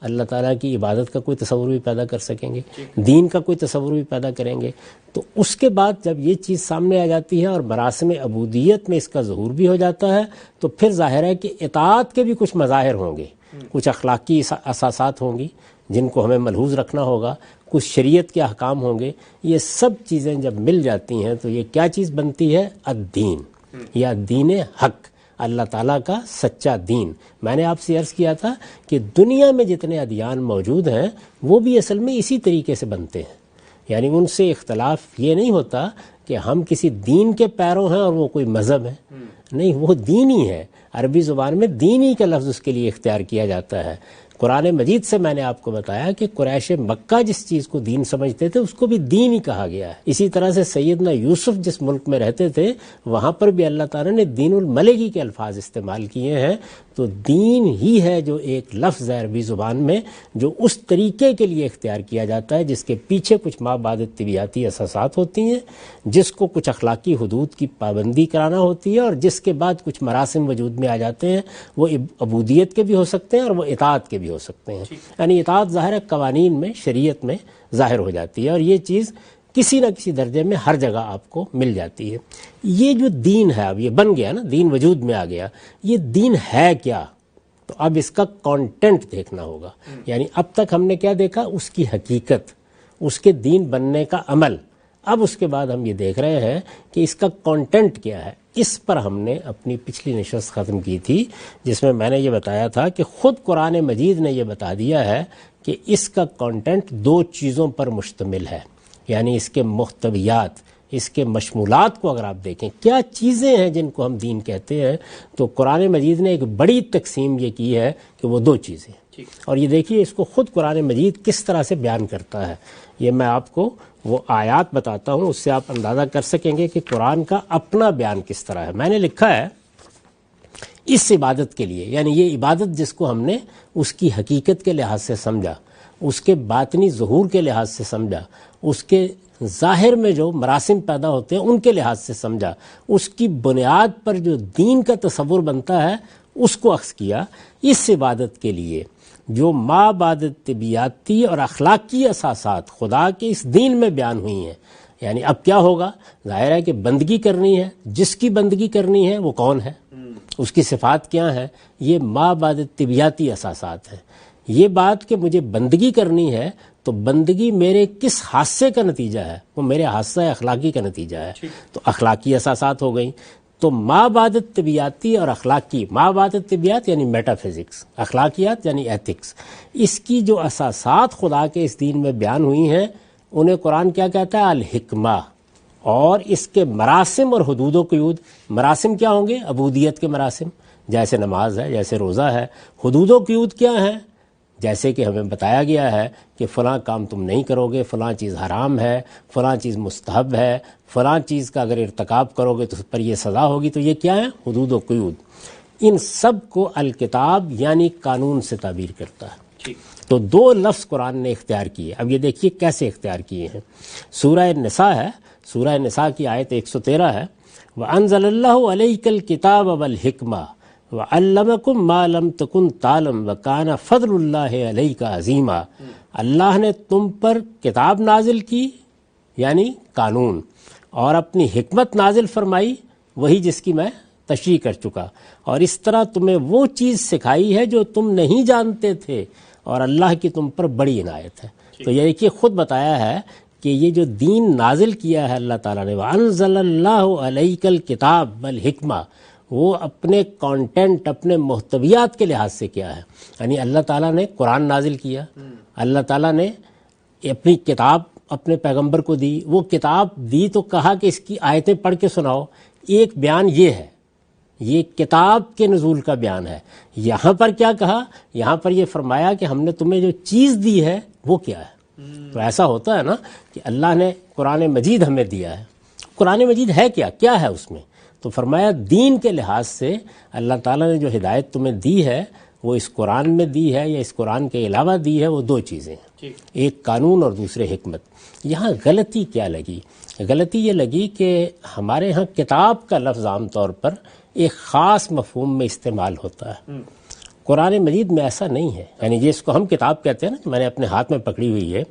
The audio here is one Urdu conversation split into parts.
اللہ تعالیٰ کی عبادت کا کوئی تصور بھی پیدا کر سکیں گے، دین کا کوئی تصور بھی پیدا کریں گے؟ تو اس کے بعد جب یہ چیز سامنے آ جاتی ہے اور مراسم عبودیت میں اس کا ظہور بھی ہو جاتا ہے، تو پھر ظاہر ہے کہ اطاعت کے بھی کچھ مظاہر ہوں گے، کچھ اخلاقی اساسات ہوں گی جن کو ہمیں ملحوظ رکھنا ہوگا، کچھ شریعت کے احکام ہوں گے۔ یہ سب چیزیں جب مل جاتی ہیں تو یہ کیا چیز بنتی ہے؟ الدین، یا دین حق، اللہ تعالیٰ کا سچا دین۔ میں نے آپ سے عرض کیا تھا کہ دنیا میں جتنے ادیان موجود ہیں وہ بھی اصل میں اسی طریقے سے بنتے ہیں، یعنی ان سے اختلاف یہ نہیں ہوتا کہ ہم کسی دین کے پیروں ہیں اور وہ کوئی مذہب ہے، نہیں، وہ دین ہی ہے۔ عربی زبان میں دینی کا لفظ اس کے لیے اختیار کیا جاتا ہے۔ قرآن مجید سے میں نے آپ کو بتایا کہ قریش مکہ جس چیز کو دین سمجھتے تھے اس کو بھی دین ہی کہا گیا ہے۔ اسی طرح سے سیدنا یوسف جس ملک میں رہتے تھے وہاں پر بھی اللہ تعالیٰ نے دین الملکی کے الفاظ استعمال کیے ہیں۔ تو دین ہی ہے جو ایک لفظ ہے عربی زبان میں جو اس طریقے کے لیے اختیار کیا جاتا ہے جس کے پیچھے کچھ مابعد طبیعتی اساسات ہوتی ہیں، جس کو کچھ اخلاقی حدود کی پابندی کرانا ہوتی ہے، اور جس کے بعد کچھ مراسم وجود میں آ جاتے ہیں، وہ عبودیت کے بھی ہو سکتے ہیں اور وہ اطاعت کے بھی ہو سکتے ہیں۔ یعنی اطاعت ظاہر ہے قوانین میں، شریعت میں ظاہر ہو جاتی ہے، اور یہ چیز کسی نہ کسی درجے میں ہر جگہ آپ کو مل جاتی ہے۔ یہ جو دین ہے، اب یہ بن گیا نا، دین وجود میں آ گیا، یہ دین ہے کیا؟ تو اب اس کا کانٹینٹ دیکھنا ہوگا۔ یعنی اب تک ہم نے کیا دیکھا؟ اس کی حقیقت، اس کے دین بننے کا عمل۔ اب اس کے بعد ہم یہ دیکھ رہے ہیں کہ اس کا کانٹینٹ کیا ہے۔ اس پر ہم نے اپنی پچھلی نشست ختم کی تھی جس میں میں نے یہ بتایا تھا کہ خود قرآن مجید نے یہ بتا دیا ہے کہ اس کا کانٹینٹ دو چیزوں پر مشتمل ہے، یعنی اس کے محتویات، اس کے مشمولات کو اگر آپ دیکھیں کیا چیزیں ہیں جن کو ہم دین کہتے ہیں، تو قرآن مجید نے ایک بڑی تقسیم یہ کی ہے کہ وہ دو چیزیں۔ اور یہ دیکھیے اس کو خود قرآن مجید کس طرح سے بیان کرتا ہے۔ یہ میں آپ کو وہ آیات بتاتا ہوں، اس سے آپ اندازہ کر سکیں گے کہ قرآن کا اپنا بیان کس طرح ہے۔ میں نے لکھا ہے اس عبادت کے لیے، یعنی یہ عبادت جس کو ہم نے اس کی حقیقت کے لحاظ سے سمجھا، اس کے باطنی ظہور کے لحاظ سے سمجھا، اس کے ظاہر میں جو مراسم پیدا ہوتے ہیں ان کے لحاظ سے سمجھا، اس کی بنیاد پر جو دین کا تصور بنتا ہے اس کو اخذ کیا۔ اس عبادت کے لیے جو مابعد طبیعتی اور اخلاقی اساسات خدا کے اس دین میں بیان ہوئی ہیں، یعنی اب کیا ہوگا؟ ظاہر ہے کہ بندگی کرنی ہے، جس کی بندگی کرنی ہے وہ کون ہے، اس کی صفات کیا ہیں، یہ مابعد طبیعتی اساسات ہیں۔ یہ بات کہ مجھے بندگی کرنی ہے تو بندگی میرے کس حادثے کا نتیجہ ہے؟ وہ میرے حادثہ اخلاقی کا نتیجہ ہے۔ تو اخلاقی اساسات ہو گئیں۔ تو مابعد طبیعتی اور اخلاقی، مابعد طبیعت یعنی میٹا فزکس، اخلاقیات یعنی ایتھکس، اس کی جو اساسات خدا کے اس دین میں بیان ہوئی ہیں انہیں قرآن کیا کہتا ہے؟ الحکمہ۔ اور اس کے مراسم اور حدود و قیود، مراسم کیا ہوں گے؟ عبودیت کے مراسم، جیسے نماز ہے، جیسے روزہ ہے۔ حدود و قیود کیا ہیں؟ جیسے کہ ہمیں بتایا گیا ہے کہ فلاں کام تم نہیں کرو گے، فلاں چیز حرام ہے، فلاں چیز مستحب ہے، فلاں چیز کا اگر ارتکاب کرو گے تو اس پر یہ سزا ہوگی۔ تو یہ کیا ہے؟ حدود و قیود۔ ان سب کو الکتاب یعنی قانون سے تعبیر کرتا ہے۔ تو دو لفظ قرآن نے اختیار کیے۔ اب یہ دیکھیے کیسے اختیار کیے ہیں۔ سورہ نساء ہے، سورہ نساء کی آیت 113 ہے، وَأَنزَلَ اللَّهُ عَلَيْكَ الْكِتَابَ وَالْحِكْمَةَ وَعَلَّمَكُم مَّا لَمْ تَكُن تَعْلَمُ وَكَانَ فَضْلُ اللَّهِ عَلَيْكَ عَظِيمًا۔ اللہ نے تم پر کتاب نازل کی یعنی قانون، اور اپنی حکمت نازل فرمائی، وہی جس کی میں تشریح کر چکا، اور اس طرح تمہیں وہ چیز سکھائی ہے جو تم نہیں جانتے تھے، اور اللہ کی تم پر بڑی عنایت ہے۔ تو یہ دیکھیے خود بتایا ہے کہ یہ جو دین نازل کیا ہے اللہ تعالیٰ نے، وَأَنزَلَ اللَّهُ عَلَيْكَ الْكِتَابَ وَالْحِكْمَةَ، وہ اپنے کانٹینٹ، اپنے محتویات کے لحاظ سے کیا ہے؟ یعنی اللہ تعالیٰ نے قرآن نازل کیا، اللہ تعالیٰ نے اپنی کتاب اپنے پیغمبر کو دی، وہ کتاب دی تو کہا کہ اس کی آیتیں پڑھ کے سناؤ۔ ایک بیان یہ ہے، یہ کتاب کے نزول کا بیان ہے۔ یہاں پر کیا کہا؟ یہاں پر یہ فرمایا کہ ہم نے تمہیں جو چیز دی ہے وہ کیا ہے۔ تو ایسا ہوتا ہے نا کہ اللہ نے قرآن مجید ہمیں دیا ہے، قرآن مجید ہے کیا؟ کیا ہے اس میں؟ تو فرمایا دین کے لحاظ سے اللہ تعالیٰ نے جو ہدایت تمہیں دی ہے وہ اس قرآن میں دی ہے یا اس قرآن کے علاوہ دی ہے، وہ دو چیزیں ہیں، ایک قانون اور دوسرے حکمت۔ یہاں غلطی کیا لگی؟ غلطی یہ لگی کہ ہمارے ہاں کتاب کا لفظ عام طور پر ایک خاص مفہوم میں استعمال ہوتا ہے، قرآن مجید میں ایسا نہیں ہے. یعنی جس کو ہم کتاب کہتے ہیں نا، میں نے اپنے ہاتھ میں پکڑی ہوئی ہے،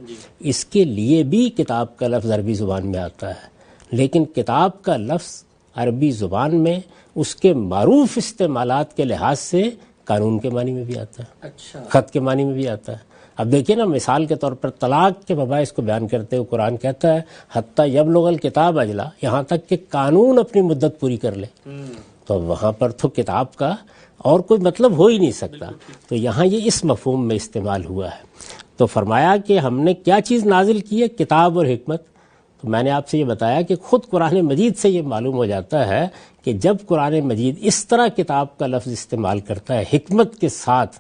اس کے لیے بھی کتاب کا لفظ عربی زبان میں آتا ہے، لیکن کتاب کا لفظ عربی زبان میں اس کے معروف استعمالات کے لحاظ سے قانون کے معنی میں بھی آتا ہے، اچھا، خط کے معنی میں بھی آتا ہے. اب دیکھیے نا، مثال کے طور پر طلاق کے مباحث کو بیان کرتے ہوئے قرآن کہتا ہے حتیٰ یبلغ الکتاب اجلا، یہاں تک کہ قانون اپنی مدت پوری کر لے. تو وہاں پر تو کتاب کا اور کوئی مطلب ہو ہی نہیں سکتا. تو یہاں یہ اس مفہوم میں استعمال ہوا ہے. تو فرمایا کہ ہم نے کیا چیز نازل کی ہے؟ کتاب اور حکمت. تو میں نے آپ سے یہ بتایا کہ خود قرآن مجید سے یہ معلوم ہو جاتا ہے کہ جب قرآن مجید اس طرح کتاب کا لفظ استعمال کرتا ہے حکمت کے ساتھ،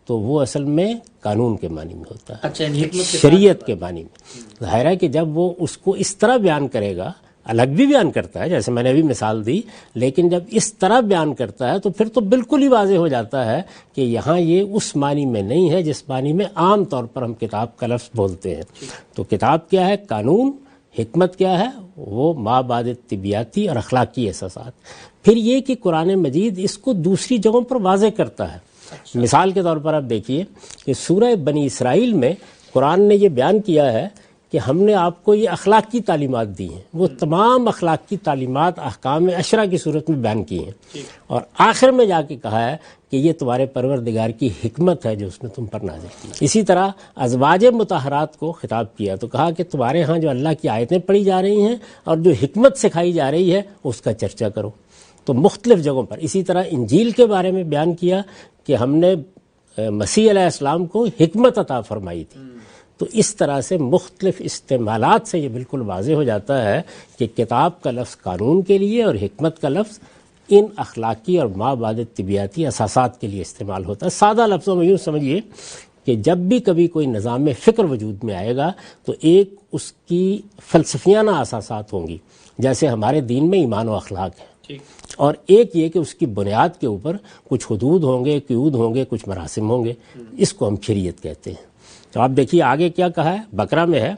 تو وہ اصل میں قانون کے معنی میں ہوتا ہے. اچھا، حکمت شریعت کے معنی میں. ظاہر ہے کہ جب وہ اس کو اس طرح بیان کرے گا، الگ بھی بیان کرتا ہے جیسے میں نے ابھی مثال دی، لیکن جب اس طرح بیان کرتا ہے تو پھر تو بالکل ہی واضح ہو جاتا ہے کہ یہاں یہ اس معنی میں نہیں ہے جس معنی میں عام طور پر ہم کتاب کا لفظ بولتے ہیں. تو کتاب کیا ہے؟ قانون. حکمت کیا ہے؟ وہ مابعد طبیعتی اور اخلاقی احساسات. پھر یہ کہ قرآن مجید اس کو دوسری جگہوں پر واضح کرتا ہے. مثال کے طور پر آپ دیکھیے کہ سورہ بنی اسرائیل میں قرآن نے یہ بیان کیا ہے کہ ہم نے آپ کو یہ اخلاق کی تعلیمات دی ہیں. وہ تمام اخلاق کی تعلیمات احکام عشرہ کی صورت میں بیان کی ہیں، اور آخر میں جا کے کہا ہے کہ یہ تمہارے پروردگار کی حکمت ہے جو اس نے تم پر نازل کی. اسی طرح ازواج مطہرات کو خطاب کیا تو کہا کہ تمہارے ہاں جو اللہ کی آیتیں پڑھی جا رہی ہیں اور جو حکمت سکھائی جا رہی ہے اس کا چرچا کرو. تو مختلف جگہوں پر. اسی طرح انجیل کے بارے میں بیان کیا کہ ہم نے مسیح علیہ السلام کو حکمت عطا فرمائی تھی. تو اس طرح سے مختلف استعمالات سے یہ بالکل واضح ہو جاتا ہے کہ کتاب کا لفظ قانون کے لیے اور حکمت کا لفظ ان اخلاقی اور مابعد طبیعتی اساسات کے لیے استعمال ہوتا ہے. سادہ لفظوں میں یوں سمجھیے کہ جب بھی کبھی کوئی نظام فکر وجود میں آئے گا تو ایک اس کی فلسفیانہ اساسات ہوں گی، جیسے ہمارے دین میں ایمان و اخلاق ہے، اور ایک یہ کہ اس کی بنیاد کے اوپر کچھ حدود ہوں گے، قیود ہوں گے، کچھ مراسم ہوں گے. اس کو ہم شریعت کہتے ہیں. تو آپ دیکھیے آگے کیا کہا ہے، بقرہ میں ہے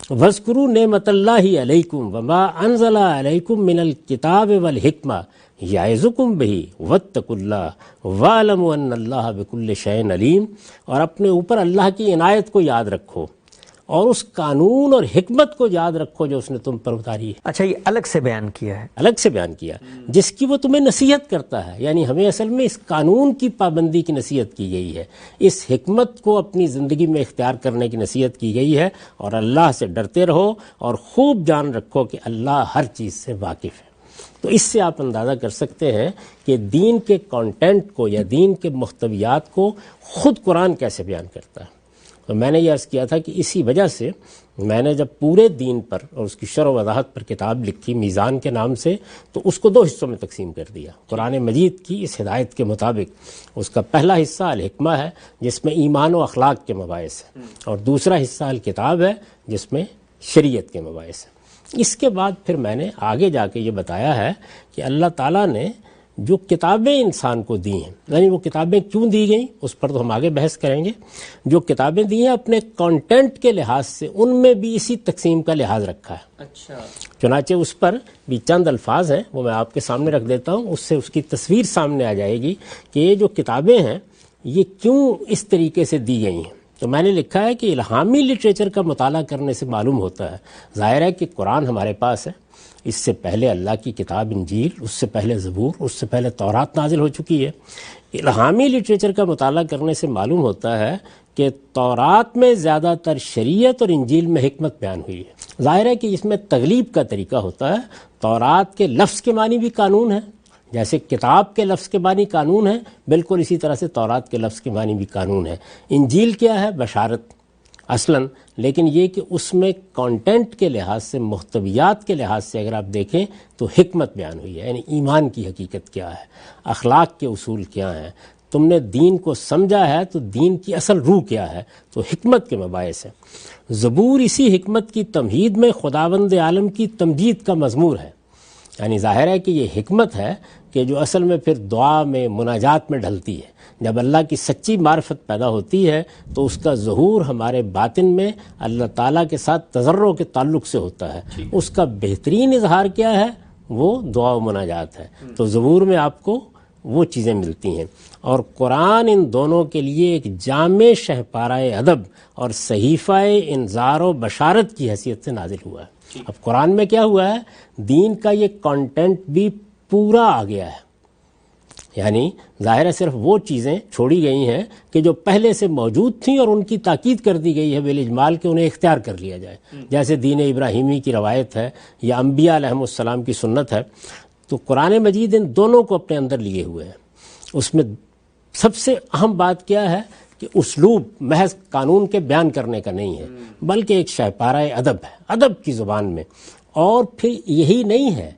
وَاذْكُرُوا نِعْمَتَ اللَّهِ عَلَيْكُمْ وَمَا أَنزَلَ عَلَيْكُمْ مِنَ الْكِتَابِ وَالْحِكْمَةِ يَعِظُكُمْ بِهِ وَاتَّقُوا اللَّهَ وَاعْلَمُوا أَنَّ اللَّهَ بِكُلِّ شَيْءٍ عَلِيمٌ. اور اپنے اوپر اللہ کی عنایت کو یاد رکھو اور اس قانون اور حکمت کو یاد رکھو جو اس نے تم پر اتاری ہے. اچھا، یہ الگ سے بیان کیا ہے، الگ سے بیان کیا جس کی وہ تمہیں نصیحت کرتا ہے. یعنی ہمیں اصل میں اس قانون کی پابندی کی نصیحت کی گئی ہے، اس حکمت کو اپنی زندگی میں اختیار کرنے کی نصیحت کی گئی ہے، اور اللہ سے ڈرتے رہو اور خوب جان رکھو کہ اللہ ہر چیز سے واقف ہے. تو اس سے آپ اندازہ کر سکتے ہیں کہ دین کے کانٹینٹ کو یا دین کے محتویات کو خود قرآن کیسے بیان کرتا ہے. تو میں نے یہ عرض کیا تھا کہ اسی وجہ سے میں نے جب پورے دین پر اور اس کی شرح و وضاحت پر کتاب لکھی میزان کے نام سے، تو اس کو 2 حصوں میں تقسیم کر دیا. قرآن مجید کی اس ہدایت کے مطابق اس کا پہلا حصہ الحکمہ ہے جس میں ایمان و اخلاق کے مباحث ہیں، اور دوسرا حصہ الکتاب ہے جس میں شریعت کے مباحث ہیں. اس کے بعد پھر میں نے آگے جا کے یہ بتایا ہے کہ اللہ تعالیٰ نے جو کتابیں انسان کو دی ہیں، یعنی وہ کتابیں کیوں دی گئیں اس پر تو ہم آگے بحث کریں گے. جو کتابیں دی ہیں اپنے کانٹینٹ کے لحاظ سے ان میں بھی اسی تقسیم کا لحاظ رکھا ہے. اچھا، چنانچہ اس پر بھی چند الفاظ ہیں، وہ میں آپ کے سامنے رکھ دیتا ہوں، اس سے اس کی تصویر سامنے آ جائے گی کہ یہ جو کتابیں ہیں یہ کیوں اس طریقے سے دی گئی ہیں. تو میں نے لکھا ہے کہ الہامی لٹریچر کا مطالعہ کرنے سے معلوم ہوتا ہے، ظاہر ہے کہ قرآن ہمارے پاس ہے، اس سے پہلے اللہ کی کتاب انجیل، اس سے پہلے زبور، اس سے پہلے تورات نازل ہو چکی ہے. الہامی لٹریچر کا مطالعہ کرنے سے معلوم ہوتا ہے کہ تورات میں زیادہ تر شریعت اور انجیل میں حکمت بیان ہوئی ہے. ظاہر ہے کہ اس میں تغلیب کا طریقہ ہوتا ہے. تورات کے لفظ کے معنی بھی قانون ہے، جیسے کتاب کے لفظ کے معنی قانون ہے، بالکل اسی طرح سے تورات کے لفظ کے معنی بھی قانون ہے. انجیل کیا ہے؟ بشارت اصلاً، لیکن یہ کہ اس میں کانٹینٹ کے لحاظ سے، محتویات کے لحاظ سے اگر آپ دیکھیں تو حکمت بیان ہوئی ہے. یعنی ایمان کی حقیقت کیا ہے، اخلاق کے اصول کیا ہیں، تم نے دین کو سمجھا ہے تو دین کی اصل روح کیا ہے، تو حکمت کے مباحث ہیں. زبور اسی حکمت کی تمہید میں خداوند عالم کی تمجید کا مضمور ہے. یعنی ظاہر ہے کہ یہ حکمت ہے کہ جو اصل میں پھر دعا میں، مناجات میں ڈھلتی ہے. جب اللہ کی سچی معرفت پیدا ہوتی ہے تو اس کا ظہور ہمارے باطن میں اللہ تعالیٰ کے ساتھ تضرع کے تعلق سے ہوتا ہے. اس کا بہترین اظہار کیا ہے؟ وہ دعا و مناجات ہے. تو زبور میں آپ کو وہ چیزیں ملتی ہیں، اور قرآن ان دونوں کے لیے ایک جامع شہپارہ ادب اور صحیفہ انذار و بشارت کی حیثیت سے نازل ہوا ہے۔ اب قرآن میں کیا ہوا ہے، دین کا یہ کانٹینٹ بھی پورا آ گیا ہے، یعنی ظاہر ہے صرف وہ چیزیں چھوڑی گئی ہیں کہ جو پہلے سے موجود تھیں اور ان کی تاکید کر دی گئی ہے بالاجمال کہ انہیں اختیار کر لیا جائے، جیسے دین ابراہیمی کی روایت ہے یا انبیاء علیہم السلام کی سنت ہے۔ تو قرآن مجید ان دونوں کو اپنے اندر لیے ہوئے ہیں۔ اس میں سب سے اہم بات کیا ہے کہ اسلوب محض قانون کے بیان کرنے کا نہیں ہے، بلکہ ایک شہپارہ ادب ہے، ادب کی زبان میں۔ اور پھر یہی نہیں ہے،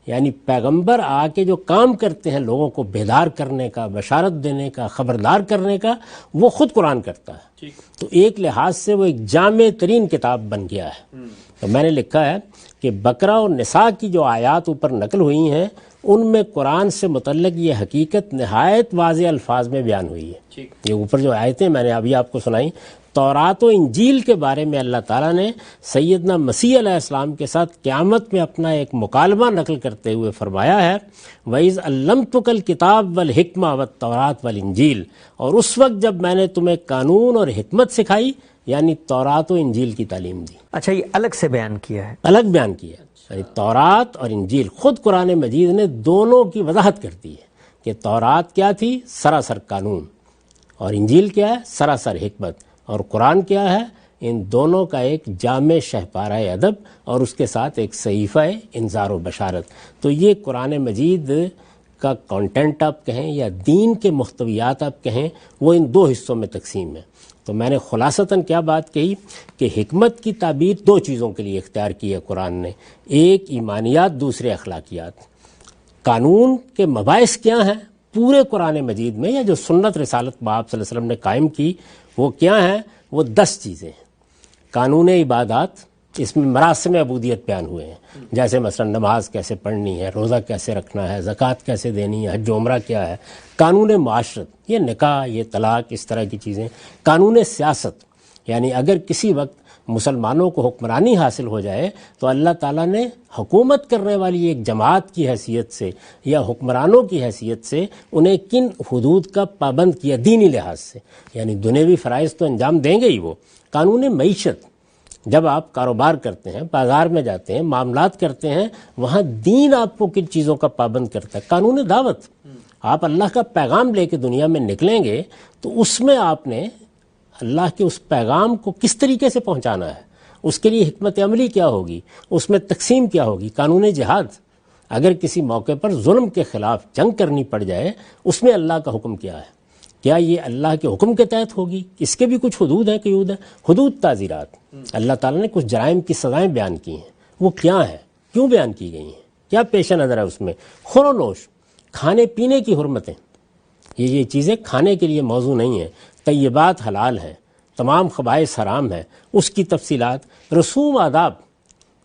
یعنی پیغمبر آ کے جو کام کرتے ہیں لوگوں کو بیدار کرنے کا، بشارت دینے کا، خبردار کرنے کا، وہ خود قرآن کرتا ہے۔ تو ایک لحاظ سے وہ ایک جامع ترین کتاب بن گیا ہے۔ تو میں نے لکھا ہے کہ بقرہ اور نساء کی جو آیات اوپر نقل ہوئی ہیں ان میں قرآن سے متعلق یہ حقیقت نہایت واضح الفاظ میں بیان ہوئی ہے۔ یہ اوپر جو آیتیں میں نے ابھی آپ کو سنائی، تورات و انجیل کے بارے میں اللہ تعالیٰ نے سیدنا مسیح علیہ السلام کے ساتھ قیامت میں اپنا ایک مکالمہ نقل کرتے ہوئے فرمایا ہے، وَإِذْ عَلَّمْتُكَ الْكِتَابَ وَالْحِكْمَةَ وَالتَّوْرَاةَ وَالْإِنجِيلَ، اور اس وقت جب میں نے تمہیں قانون اور حکمت سکھائی، یعنی تورات و انجیل کی تعلیم دی۔ اچھا، یہ الگ سے بیان کیا ہے، الگ بیان کیا ہے، یعنی تورات اور انجیل خود قرآن مجید نے دونوں کی وضاحت کر دی ہے کہ تورات کیا تھی، سراسر قانون، اور انجیل کیا ہے، سراسر حکمت، اور قرآن کیا ہے، ان دونوں کا ایک جامع شہپارہ ادب اور اس کے ساتھ ایک صحیفہ انذار و بشارت۔ تو یہ قرآن مجید کا کانٹینٹ آپ کہیں یا دین کے محتویات آپ کہیں، وہ ان دو حصوں میں تقسیم ہے۔ تو میں نے خلاصتاً کیا بات کہی کہ حکمت کی تعبیر دو چیزوں کے لیے اختیار کی ہے قرآن نے، ایک ایمانیات، دوسرے اخلاقیات۔ قانون کے مباحث کیا ہیں پورے قرآن مجید میں، یا جو سنت رسالت باب صلی اللہ علیہ وسلم نے قائم کی، وہ کیا ہیں؟ وہ 10 چیزیں ہیں۔ قانون عبادات، اس میں مراسم عبودیت بیان ہوئے ہیں، جیسے مثلا نماز کیسے پڑھنی ہے، روزہ کیسے رکھنا ہے، زکوٰۃ کیسے دینی ہے، حج و عمرہ کیا ہے۔ قانون معاشرت، یہ نکاح، یہ طلاق، اس طرح کی چیزیں۔ قانون سیاست، یعنی اگر کسی وقت مسلمانوں کو حکمرانی حاصل ہو جائے تو اللہ تعالیٰ نے حکومت کرنے والی ایک جماعت کی حیثیت سے یا حکمرانوں کی حیثیت سے انہیں کن حدود کا پابند کیا دینی لحاظ سے، یعنی دنیوی فرائض تو انجام دیں گے ہی وہ۔ قانون معیشت، جب آپ کاروبار کرتے ہیں، بازار میں جاتے ہیں، معاملات کرتے ہیں، وہاں دین آپ کو کن چیزوں کا پابند کرتا ہے۔ قانون دعوت، آپ اللہ کا پیغام لے کے دنیا میں نکلیں گے تو اس میں آپ نے اللہ کے اس پیغام کو کس طریقے سے پہنچانا ہے، اس کے لیے حکمت عملی کیا ہوگی، اس میں تقسیم کیا ہوگی۔ قانون جہاد، اگر کسی موقع پر ظلم کے خلاف جنگ کرنی پڑ جائے، اس میں اللہ کا حکم کیا ہے، کیا یہ اللہ کے حکم کے تحت ہوگی؟ اس کے بھی کچھ حدود ہیں، قیود ہیں۔ حدود تعزیرات، اللہ تعالیٰ نے کچھ جرائم کی سزائیں بیان کی ہیں، وہ کیا ہیں، کیوں بیان کی گئی ہیں، کیا پیش نظر ہے اس میں۔ خور و نوش، کھانے پینے کی حرمتیں، یہ چیزیں کھانے کے لیے موضوع نہیں ہیں۔ طیبات حلال ہیں، تمام خبائث حرام ہیں، اس کی تفصیلات۔ رسوم آداب،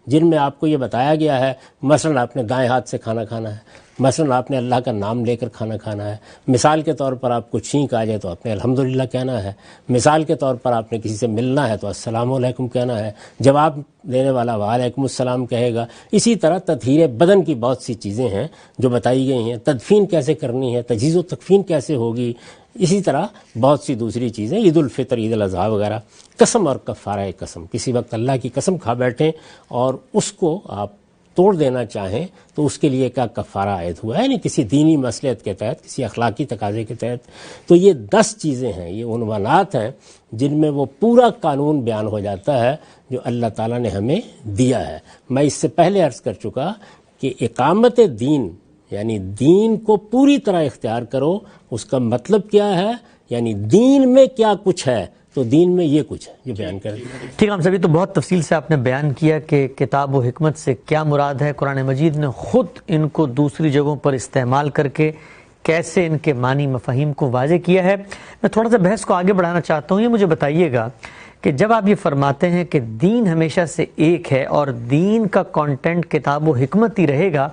جن میں آپ کو یہ بتایا گیا ہے، مثلا آپ نے دائیں ہاتھ سے کھانا کھانا ہے، مثلا آپ نے اللہ کا نام لے کر کھانا کھانا ہے، مثال کے طور پر آپ کو چھینک آ جائے تو آپ نے الحمدللہ کہنا ہے، مثال کے طور پر آپ نے کسی سے ملنا ہے تو السلام علیکم کہنا ہے، جواب دینے والا وعلیکم السلام کہے گا۔ اسی طرح تطہیر بدن کی بہت سی چیزیں ہیں جو بتائی گئی ہیں، تدفین کیسے کرنی ہے، تجہیز و تکفین کیسے ہوگی، اسی طرح بہت سی دوسری چیزیں، عید الفطر، عید الاضحیٰ وغیرہ۔ قسم اور کفارہ قسم، کسی وقت اللہ کی قسم کھا بیٹھیں اور اس کو آپ توڑ دینا چاہیں تو اس کے لیے کیا کفارہ عائد ہوا ہے، یعنی کسی دینی مصلحت کے تحت، کسی اخلاقی تقاضے کے تحت۔ تو یہ 10 چیزیں ہیں، یہ عنوانات ہیں جن میں وہ پورا قانون بیان ہو جاتا ہے جو اللہ تعالیٰ نے ہمیں دیا ہے۔ میں اس سے پہلے عرض کر چکا کہ اقامت دین، یعنی دین کو پوری طرح اختیار کرو، اس کا مطلب کیا ہے، یعنی دین میں کیا کچھ ہے تو دین میں یہ کچھ ہے، یہ بیان کریں۔ ٹھیک ہے، ہم سبھی تو بہت تفصیل سے آپ نے بیان کیا کہ کتاب و حکمت سے کیا مراد ہے۔ قرآن مجید نے خود ان کو دوسری جگہوں پر استعمال کر کے کیسے ان کے معنی مفاہیم کو واضح کیا ہے۔ میں تھوڑا سا بحث کو آگے بڑھانا چاہتا ہوں۔ یہ مجھے بتائیے گا کہ جب آپ یہ فرماتے ہیں کہ دین ہمیشہ سے ایک ہے اور دین کا کانٹینٹ کتاب و حکمت ہی رہے گا،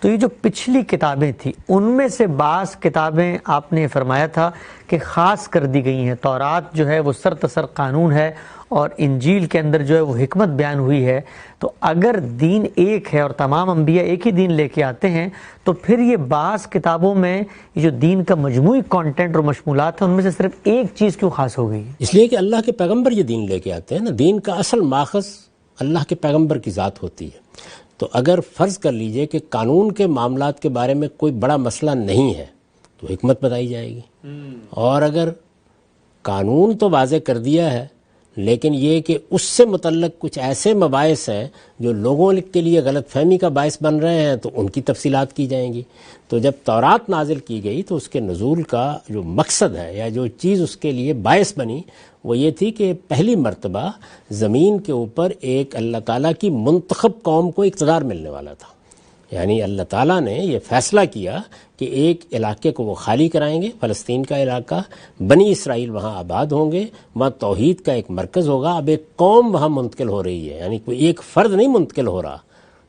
تو یہ جو پچھلی کتابیں تھیں ان میں سے بعض کتابیں آپ نے فرمایا تھا کہ خاص کر دی گئی ہیں، تورات جو ہے وہ سرتسر قانون ہے اور انجیل کے اندر جو ہے وہ حکمت بیان ہوئی ہے، تو اگر دین ایک ہے اور تمام انبیاء ایک ہی دین لے کے آتے ہیں تو پھر یہ بعض کتابوں میں یہ جو دین کا مجموعی کانٹینٹ اور مشمولات ہیں ان میں سے صرف ایک چیز کیوں خاص ہو گئی؟ اس لیے کہ اللہ کے پیغمبر یہ دین لے کے آتے ہیں نا، دین کا اصل ماخذ اللہ کے پیغمبر کی ذات ہوتی ہے۔ تو اگر فرض کر لیجئے کہ قانون کے معاملات کے بارے میں کوئی بڑا مسئلہ نہیں ہے تو حکمت بتائی جائے گی، اور اگر قانون تو واضح کر دیا ہے لیکن یہ کہ اس سے متعلق کچھ ایسے مباحث ہیں جو لوگوں کے لیے غلط فہمی کا باعث بن رہے ہیں تو ان کی تفصیلات کی جائیں گی۔ تو جب تورات نازل کی گئی تو اس کے نزول کا جو مقصد ہے یا جو چیز اس کے لیے باعث بنی وہ یہ تھی کہ پہلی مرتبہ زمین کے اوپر ایک اللہ تعالیٰ کی منتخب قوم کو اقتدار ملنے والا تھا، یعنی اللہ تعالیٰ نے یہ فیصلہ کیا کہ ایک علاقے کو وہ خالی کرائیں گے، فلسطین کا علاقہ، بنی اسرائیل وہاں آباد ہوں گے، وہاں توحید کا ایک مرکز ہوگا۔ اب ایک قوم وہاں منتقل ہو رہی ہے، یعنی کوئی ایک فرد نہیں منتقل ہو رہا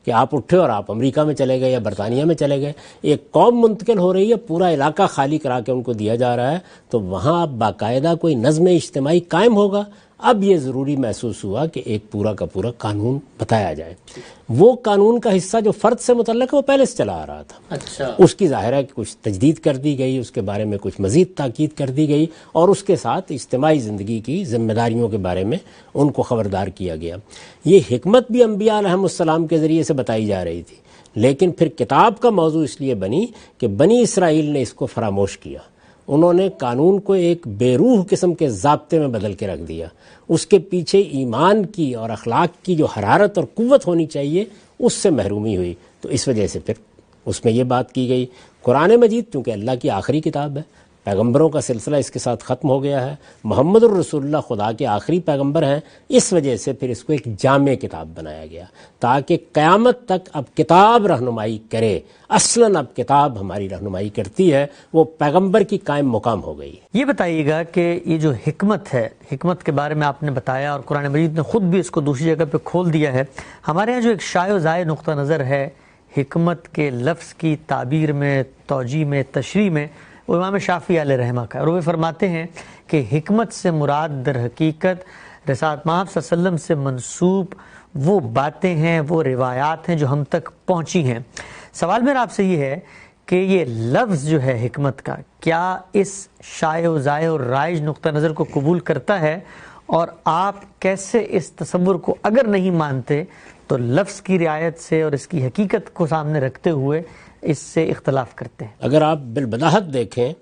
کہ آپ اٹھے اور آپ امریکہ میں چلے گئے یا برطانیہ میں چلے گئے، ایک قوم منتقل ہو رہی ہے، پورا علاقہ خالی کرا کے ان کو دیا جا رہا ہے۔ تو وہاں اب باقاعدہ کوئی نظم اجتماعی قائم ہوگا۔ اب یہ ضروری محسوس ہوا کہ ایک پورا کا پورا قانون بتایا جائے۔ وہ قانون کا حصہ جو فرد سے متعلق ہے وہ پہلے سے چلا آ رہا تھا، اس کی ظاہر ہے کہ کچھ تجدید کر دی گئی، اس کے بارے میں کچھ مزید تاکید کر دی گئی، اور اس کے ساتھ اجتماعی زندگی کی ذمہ داریوں کے بارے میں ان کو خبردار کیا گیا۔ یہ حکمت بھی انبیاء علیہم السلام کے ذریعے سے بتائی جا رہی تھی، لیکن پھر کتاب کا موضوع اس لیے بنی کہ بنی اسرائیل نے اس کو فراموش کیا، انہوں نے قانون کو ایک بے روح قسم کے ضابطے میں بدل کے رکھ دیا۔ اس کے پیچھے ایمان کی اور اخلاق کی جو حرارت اور قوت ہونی چاہیے اس سے محرومی ہوئی۔ تو اس وجہ سے پھر اس میں یہ بات کی گئی۔ قرآن مجید چونکہ اللہ کی آخری کتاب ہے، پیغمبروں کا سلسلہ اس کے ساتھ ختم ہو گیا ہے، محمد الرسول اللہ خدا کے آخری پیغمبر ہیں، اس وجہ سے پھر اس کو ایک جامع کتاب بنایا گیا تاکہ قیامت تک اب کتاب رہنمائی کرے۔ اصلاً اب کتاب ہماری رہنمائی کرتی ہے، وہ پیغمبر کی قائم مقام ہو گئی۔ یہ بتائیے گا کہ یہ جو حکمت ہے، حکمت کے بارے میں آپ نے بتایا اور قرآن مجید نے خود بھی اس کو دوسری جگہ پہ کھول دیا ہے۔ ہمارے ہاں جو ایک شائع و زائع نقطہ نظر ہے حکمت کے لفظ کی تعبیر میں، توجیہ میں، تشریح میں، وہ امام شافعی علیہ رحمہ کا، اور وہ فرماتے ہیں کہ حکمت سے مراد در حقیقت رسالت مآب صلی اللہ علیہ وسلم سے منسوب وہ باتیں ہیں، وہ روایات ہیں جو ہم تک پہنچی ہیں۔ سوال میرا آپ سے یہ ہے کہ یہ لفظ جو ہے حکمت کا، کیا اس شائع و زائع اور رائج نقطہ نظر کو قبول کرتا ہے، اور آپ کیسے اس تصور کو اگر نہیں مانتے تو لفظ کی رعایت سے اور اس کی حقیقت کو سامنے رکھتے ہوئے اس سے اختلاف کرتے ہیں؟ اگر آپ بالبداہت دیکھیں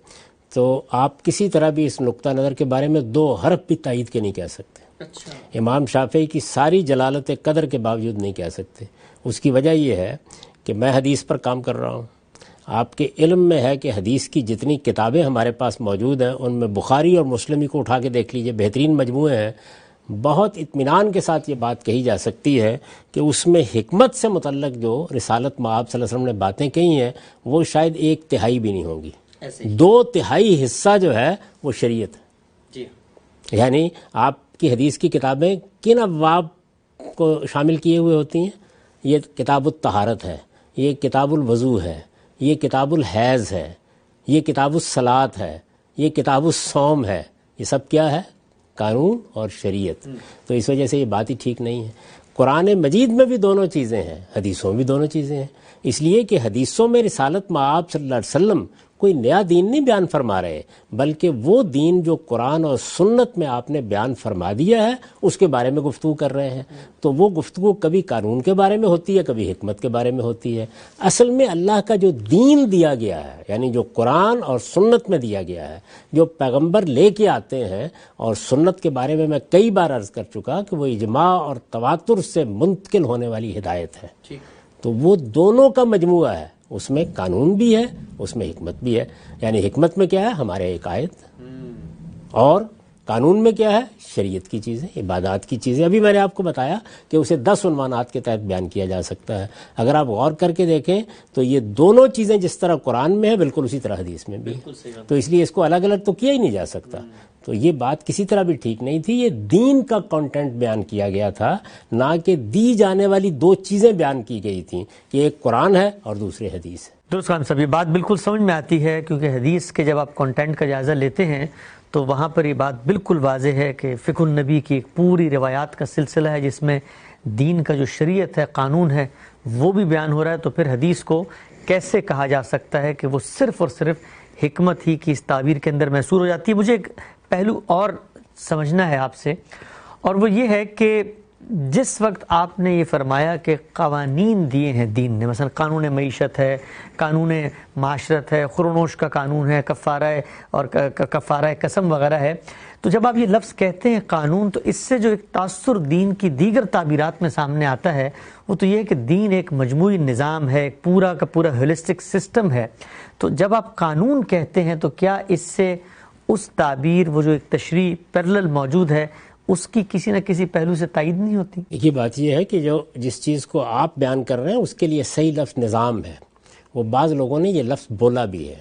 تو آپ کسی طرح بھی اس نقطہ نظر کے بارے میں دو حرف بھی تائید کے نہیں کہہ سکتے۔ امام شافعی کی ساری جلالت قدر کے باوجود نہیں کہہ سکتے۔ اس کی وجہ یہ ہے کہ میں حدیث پر کام کر رہا ہوں، آپ کے علم میں ہے کہ حدیث کی جتنی کتابیں ہمارے پاس موجود ہیں ان میں بخاری اور مسلم کو اٹھا کے دیکھ لیجئے، بہترین مجموعے ہیں۔ بہت اطمینان کے ساتھ یہ بات کہی جا سکتی ہے کہ اس میں حکمت سے متعلق جو رسالت مآب صلی اللہ علیہ وسلم نے باتیں کہی ہیں وہ شاید 1/3 بھی نہیں ہوں گی، 2/3 حصہ جو ہے وہ شریعت ہے۔ یعنی آپ کی حدیث کی کتابیں کن ابواب کو شامل کیے ہوئے ہوتی ہیں؟ یہ کتاب الطہارت ہے، یہ کتاب الوضو ہے، یہ کتاب الحیض ہے، یہ کتاب الصلاۃ ہے، یہ کتاب الصوم ہے۔ یہ سب کیا ہے؟ قانون اور شریعت۔ تو اس وجہ سے یہ بات ہی ٹھیک نہیں ہے۔ قرآن مجید میں بھی دونوں چیزیں ہیں، حدیثوں میں بھی دونوں چیزیں ہیں، اس لیے کہ حدیثوں میں رسالت مآب صلی اللہ علیہ وسلم کوئی نیا دین نہیں بیان فرما رہے، بلکہ وہ دین جو قرآن اور سنت میں آپ نے بیان فرما دیا ہے اس کے بارے میں گفتگو کر رہے ہیں۔ تو وہ گفتگو کبھی قانون کے بارے میں ہوتی ہے، کبھی حکمت کے بارے میں ہوتی ہے۔ اصل میں اللہ کا جو دین دیا گیا ہے، یعنی جو قرآن اور سنت میں دیا گیا ہے، جو پیغمبر لے کے آتے ہیں، اور سنت کے بارے میں کئی بار عرض کر چکا کہ وہ اجماع اور تواتر سے منتقل ہونے والی ہدایت ہے۔ تو وہ دونوں کا مجموعہ ہے، اس میں قانون بھی ہے، اس میں حکمت بھی ہے۔ یعنی حکمت میں کیا ہے؟ ہمارے ایک آیت اور قانون میں کیا ہے؟ شریعت کی چیزیں، عبادات کی چیزیں. ابھی میں نے آپ کو بتایا کہ اسے 10 عنوانات کے تحت بیان کیا جا سکتا ہے. اگر آپ غور کر کے دیکھیں تو یہ دونوں چیزیں جس طرح قرآن میں ہے بالکل اسی طرح حدیث میں بھی ہے. تو اس لیے اس کو الگ الگ تو کیا ہی نہیں جا سکتا. تو یہ بات کسی طرح بھی ٹھیک نہیں تھی. یہ دین کا کانٹینٹ بیان کیا گیا تھا، نہ کہ دی جانے والی دو چیزیں بیان کی گئی تھیں کہ ایک قرآن ہے اور دوسرے حدیث ہے. درست خان صاحب، یہ بات بالکل سمجھ میں آتی ہے، کیونکہ حدیث کے جب آپ کانٹینٹ کا جائزہ لیتے ہیں تو وہاں پر یہ بات بالکل واضح ہے کہ فقہ النبی کی ایک پوری روایات کا سلسلہ ہے جس میں دین کا جو شریعت ہے، قانون ہے، وہ بھی بیان ہو رہا ہے. تو پھر حدیث کو کیسے کہا جا سکتا ہے کہ وہ صرف اور صرف حکمت ہی کی اس تعبیر کے اندر محصور ہو جاتی ہے؟ مجھے ایک پہلو اور سمجھنا ہے آپ سے، اور وہ یہ ہے کہ جس وقت آپ نے یہ فرمایا کہ قوانین دیے ہیں دین نے، مثلا قانون معیشت ہے، قانون معاشرت ہے، خورنوش کا قانون ہے، کفارہ اور کفارہ قسم وغیرہ ہے، تو جب آپ یہ لفظ کہتے ہیں قانون، تو اس سے جو ایک تاثر دین کی دیگر تعبیرات میں سامنے آتا ہے وہ تو یہ ہے کہ دین ایک مجموعی نظام ہے، ایک پورا کا پورا ہولسٹک سسٹم ہے. تو جب آپ قانون کہتے ہیں تو کیا اس سے اس تعبیر، وہ جو ایک تشریح پیرلل موجود ہے، اس کی کسی نہ کسی پہلو سے تائید نہیں ہوتی؟ یہ بات یہ ہے کہ جس چیز کو آپ بیان کر رہے ہیں اس کے لیے صحیح لفظ نظام ہے. وہ بعض لوگوں نے یہ لفظ بولا بھی ہے.